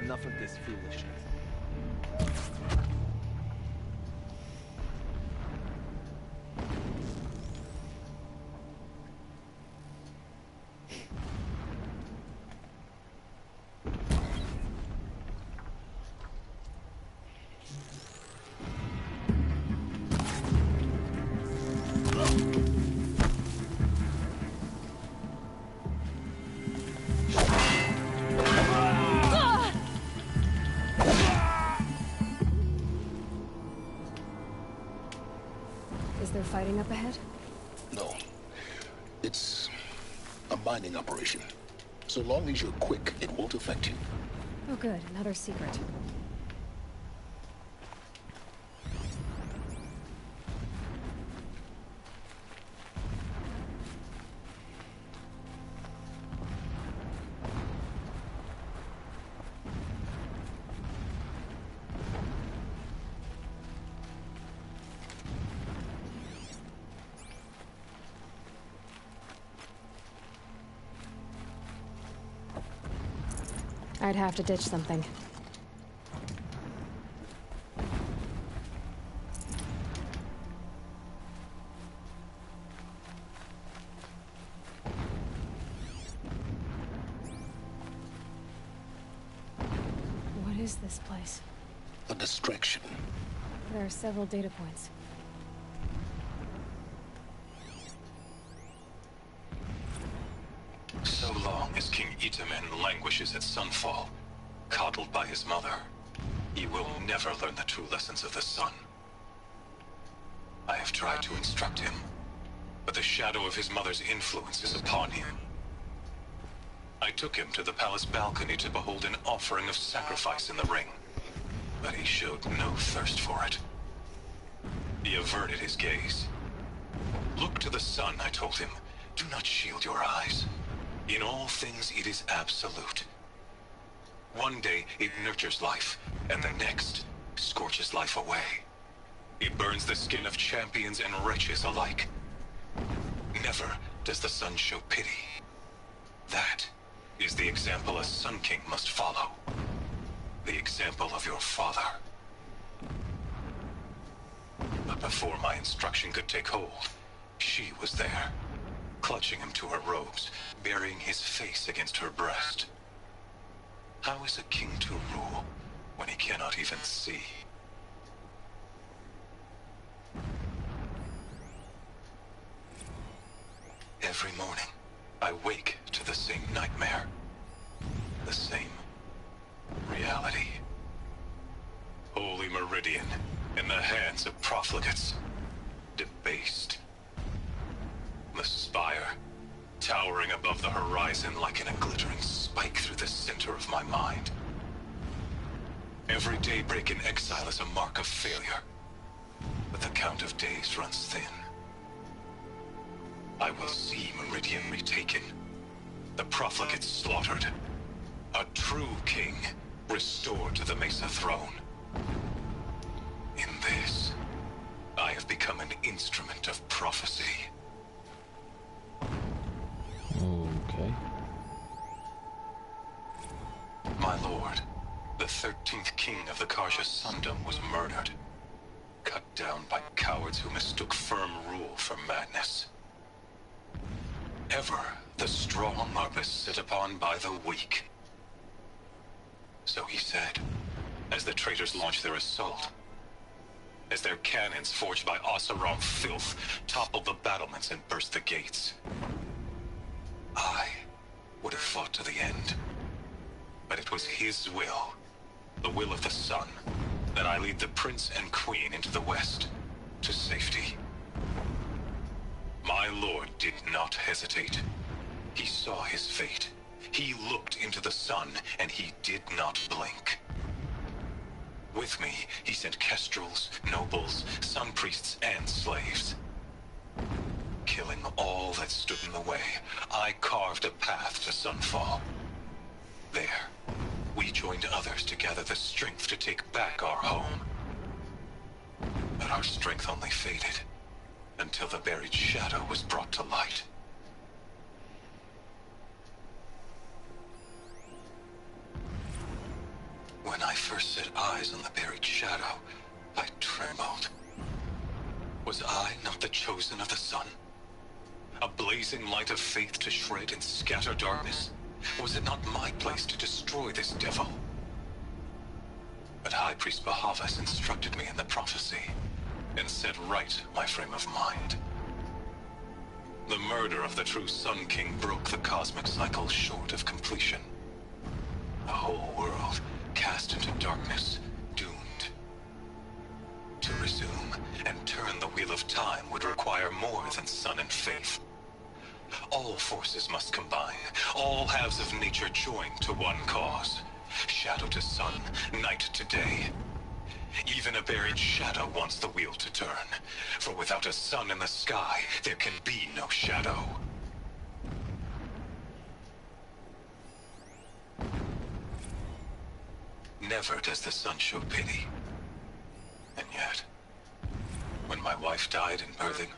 Enough of this foolishness. Is there fighting up ahead? No. It's a mining operation. So long as you're quick, it won't affect you. Oh good, another secret. I'd have to ditch something. What is this place? A distraction. There are several data points. So long as King Itamen languishes at Sunfall, coddled by his mother, he will never learn the true lessons of the sun. I have tried to instruct him, but the shadow of his mother's influence is upon him. I took him to the palace balcony to behold an offering of sacrifice in the ring, but he showed no thirst for it. He averted his gaze. Look to the sun, I told him. Do not shield your eyes. In all things it is absolute. One day it nurtures life, and the next scorches life away. It burns the skin of champions and wretches alike. Never does the sun show pity. That is the example a Sun King must follow. The example of your father. But before my instruction could take hold, she was there, clutching him to her robes, burying his face against her breast. How is a king to rule when he cannot even see? Every morning, I wake to the same nightmare. The same reality. Holy Meridian, in the hands of profligates. Debased. The spire, towering above the horizon like a glittering spike through the center of my mind. Every daybreak in exile is a mark of failure, but the count of days runs thin. I will see Meridian retaken, the profligates slaughtered, a true king restored to the Mesa throne. In this, I have become an instrument of prophecy. Okay. My lord, the 13th king of the Karja Sundom was murdered, cut down by cowards who mistook firm rule for madness. Ever the strong are beset upon by the weak. So he said, as the traitors launched their assault, as their cannons forged by Oseram filth toppled the battlements and burst the gates. I would have fought to the end, but it was his will, the will of the sun, that I lead the prince and queen into the west, to safety. My lord did not hesitate. He saw his fate. He looked into the sun, and he did not blink. With me, he sent kestrels, nobles, sun priests, and slaves. Killing all that stood in the way, I carved a path to Sunfall. There, we joined others to gather the strength to take back our home. But our strength only faded, until the buried shadow was brought to light. When I first set eyes on the buried shadow, I trembled. Was I not the chosen of the sun? A blazing light of faith to shred and scatter darkness? Was it not my place to destroy this devil? But High Priest Bahavas instructed me in the prophecy, and set right my frame of mind. The murder of the true Sun King broke the cosmic cycle short of completion. The whole world cast into darkness, doomed. To resume and turn the wheel of time would require more than sun and faith. All forces must combine, all halves of nature join to one cause. Shadow to sun, night to day. Even a buried shadow wants the wheel to turn, for without a sun in the sky, there can be no shadow. Never does the sun show pity. And yet, when my wife died in birthing,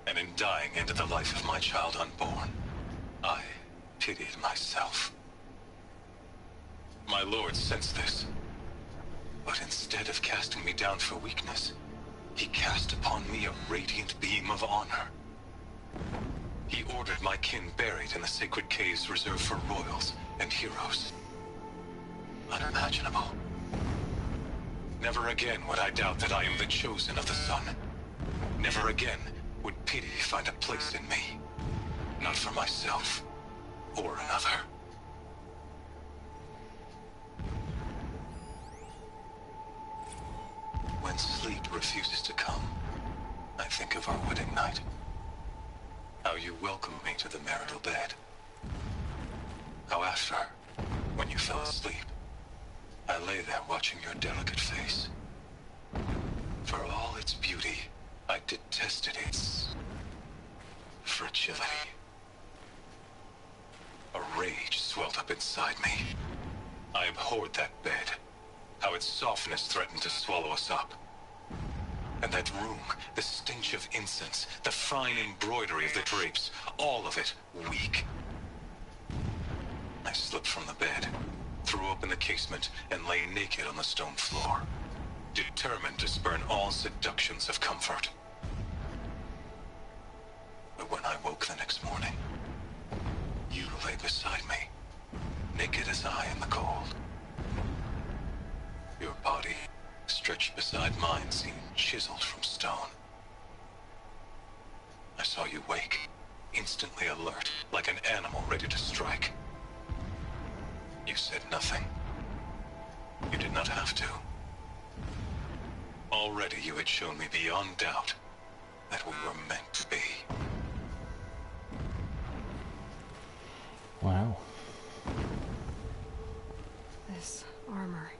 and in dying ended the life of my child unborn, I pitied myself. My lord sensed this, but instead of casting me down for weakness, he cast upon me a radiant beam of honor. He ordered my kin buried in the sacred caves reserved for royals and heroes. Unimaginable. Never again would I doubt that I am the chosen of the sun. Never again would pity find a place in me. Not for myself, or another. When sleep refuses to come, I think of our wedding night. How you welcomed me to the marital bed. How after, when you fell asleep, I lay there watching your delicate face. For all its beauty, I detested its fragility. A rage swelled up inside me. I abhorred that bed, how its softness threatened to swallow us up. And that room, the stench of incense, the fine embroidery of the drapes, all of it weak. I slipped from the bed, threw open the casement, and lay naked on the stone floor, determined to spurn all seductions of comfort. But when I woke the next morning, you lay beside me, naked as I in the cold. Your body, stretched beside mine, seemed chiseled from stone. I saw you wake, instantly alert, like an animal ready to strike. You said nothing. You did not have to. Already you had shown me beyond doubt that we were meant to be. Wow. This armor.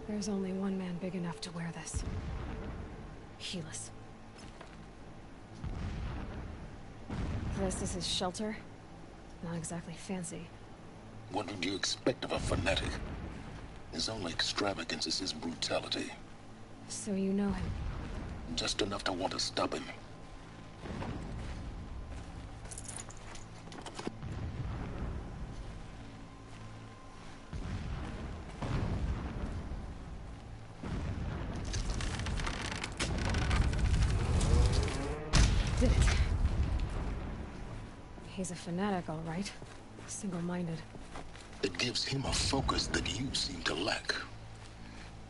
There's only one man big enough to wear this. Helis. This is his shelter. Not exactly fancy. What would you expect of a fanatic? His only extravagance is his brutality. So you know him? Just enough to want to stop him. Did it. He's a fanatic, all right. Single-minded. It gives him a focus that you seem to lack.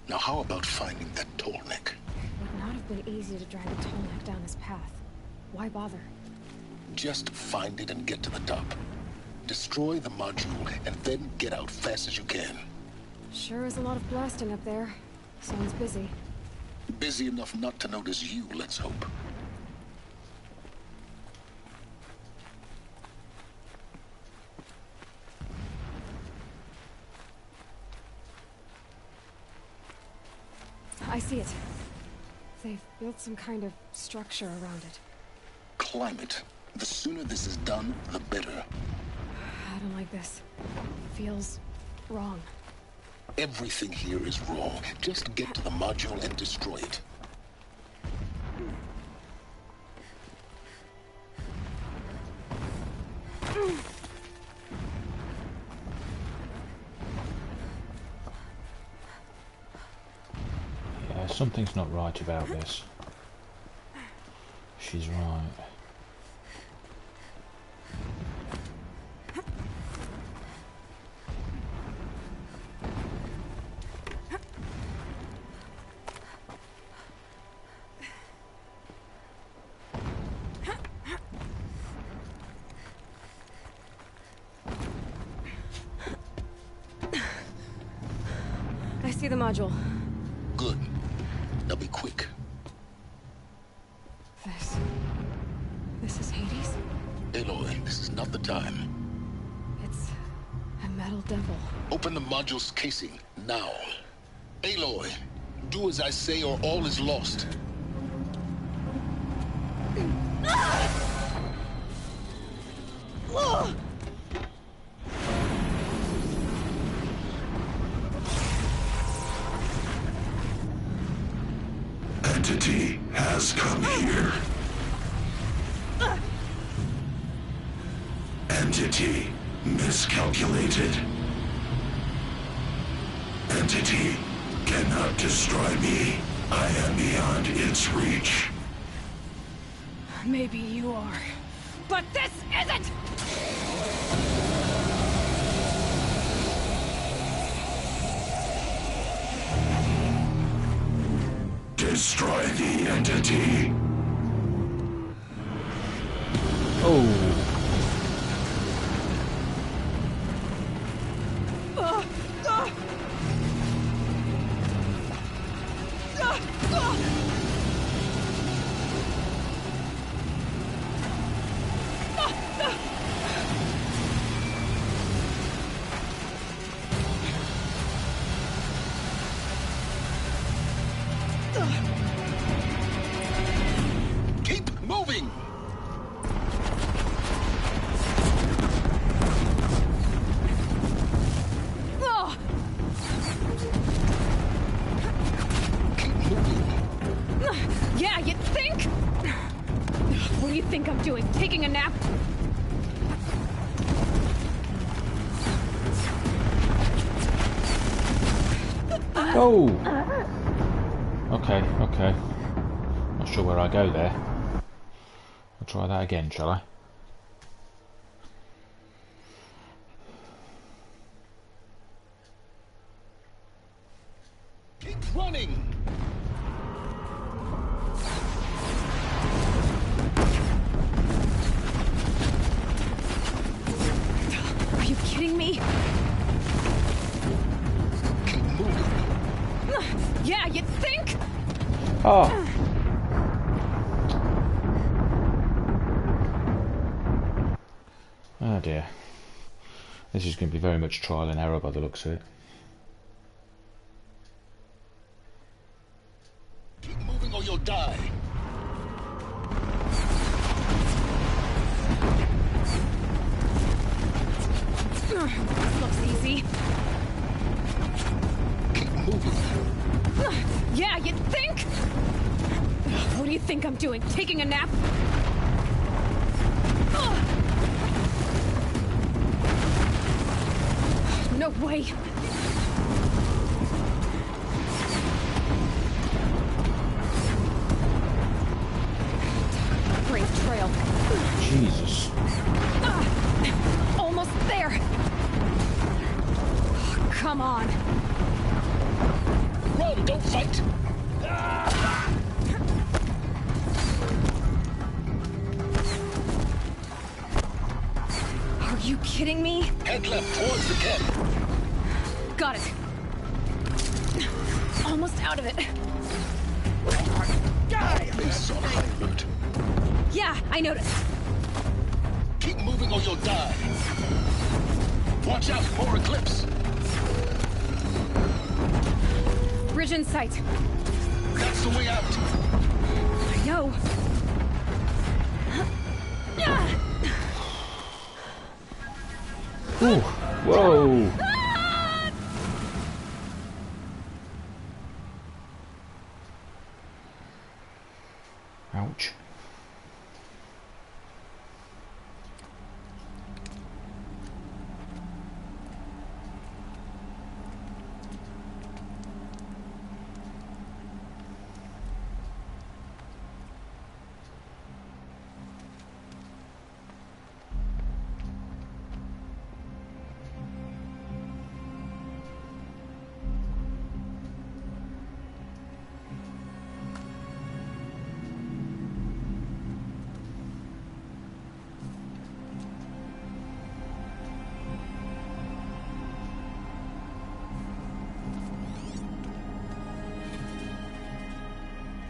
Now how about finding that Tallneck? It would not have been easy to drag a Tallneck down his path. Why bother? Just find it and get to the top. Destroy the module and then get out fast as you can. Sure is a lot of blasting up there. Sounds busy. Busy enough not to notice you, let's hope. I see it. They've built some kind of structure around it. Climb it. The sooner this is done, the better. I don't like this. Feels wrong. Everything here is wrong. Just get to the module and destroy it. Yeah, something's not right about this. She's right. I see the module. Good. Now be quick. This is Hades? Aloy, this is not the time. It's a metal devil. Open the module's casing, now. Aloy, do as I say or all is lost. Entity has come here. Entity miscalculated. Entity cannot destroy me. I am beyond its reach. Maybe you are. But this isn't! Destroy the entity. Oh. taking a nap? Oh! Okay, okay. Not sure where I go there. I'll try that again, shall I? Keep running! Are you kidding me? Keep moving. Yeah, you'd think? Oh! Oh dear. This is going to be very much trial and error by the looks of it. Keep moving or you'll die. This looks easy. Keep moving. Yeah, you'd think? What do you think I'm doing? Taking a nap? No way. Brave trail. Jesus. Almost there. Come on. Run, don't fight. Are you kidding me? Head left towards the camp. Got it. Almost out of it. Base on high alert. Yeah, I noticed. Keep moving or you'll die. Watch out, more Eclipse. Bridge in sight. That's the way out. I know. Ooh. Whoa! Ouch.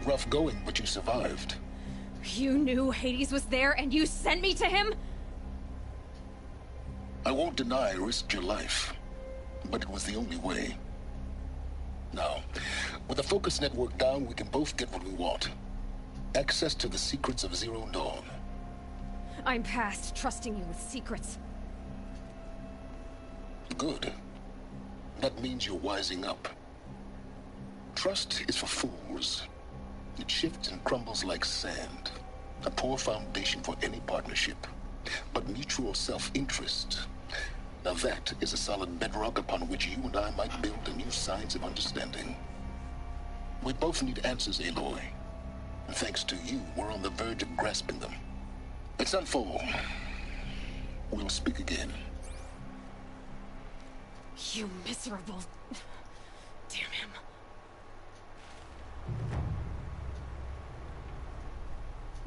Rough going, but you survived. You knew Hades was there and you sent me to him? I won't deny I risked your life, but it was the only way. Now, with the focus network down, we can both get what we want. Access to the secrets of Zero Dawn. I'm past trusting you with secrets. Good. That means you're wising up. Trust is for fools. It shifts and crumbles like sand. A poor foundation for any partnership. But mutual self-interest, now that is a solid bedrock upon which you and I might build a new science of understanding. We both need answers, Aloy. And thanks to you, we're on the verge of grasping them. Let's unfold. We'll speak again. You miserable... Damn him.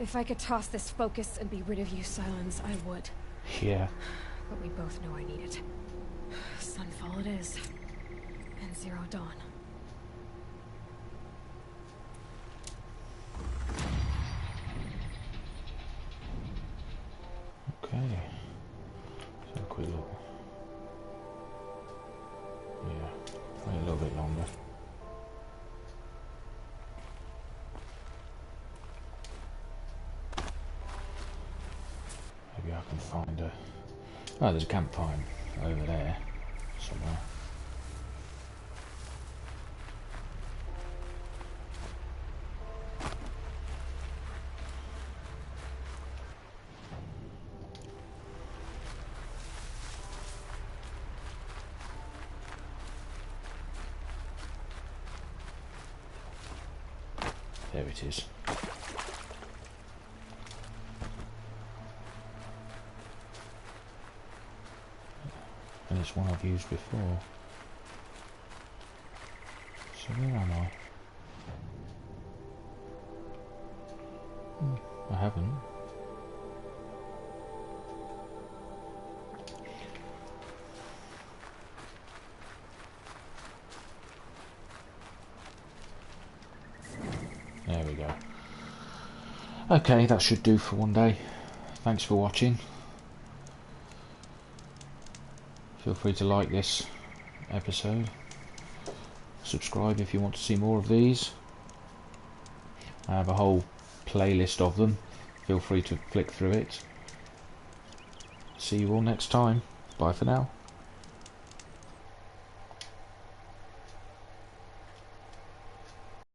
If I could toss this focus and be rid of you, Sylens, I would. Yeah. But we both know I need it. Sunfall it is. And Zero Dawn. Okay. Let's have a quick look. Yeah. Wait a little bit longer. Maybe I can find a... Oh, there's a campfire over there somewhere. There it is. And it's one I've used before. So where am I? I haven't. There we go. Okay, that should do for one day. Thanks for watching. Feel free to like this episode. Subscribe if you want to see more of these. I have a whole playlist of them. Feel free to flick through it. See you all next time. Bye for now.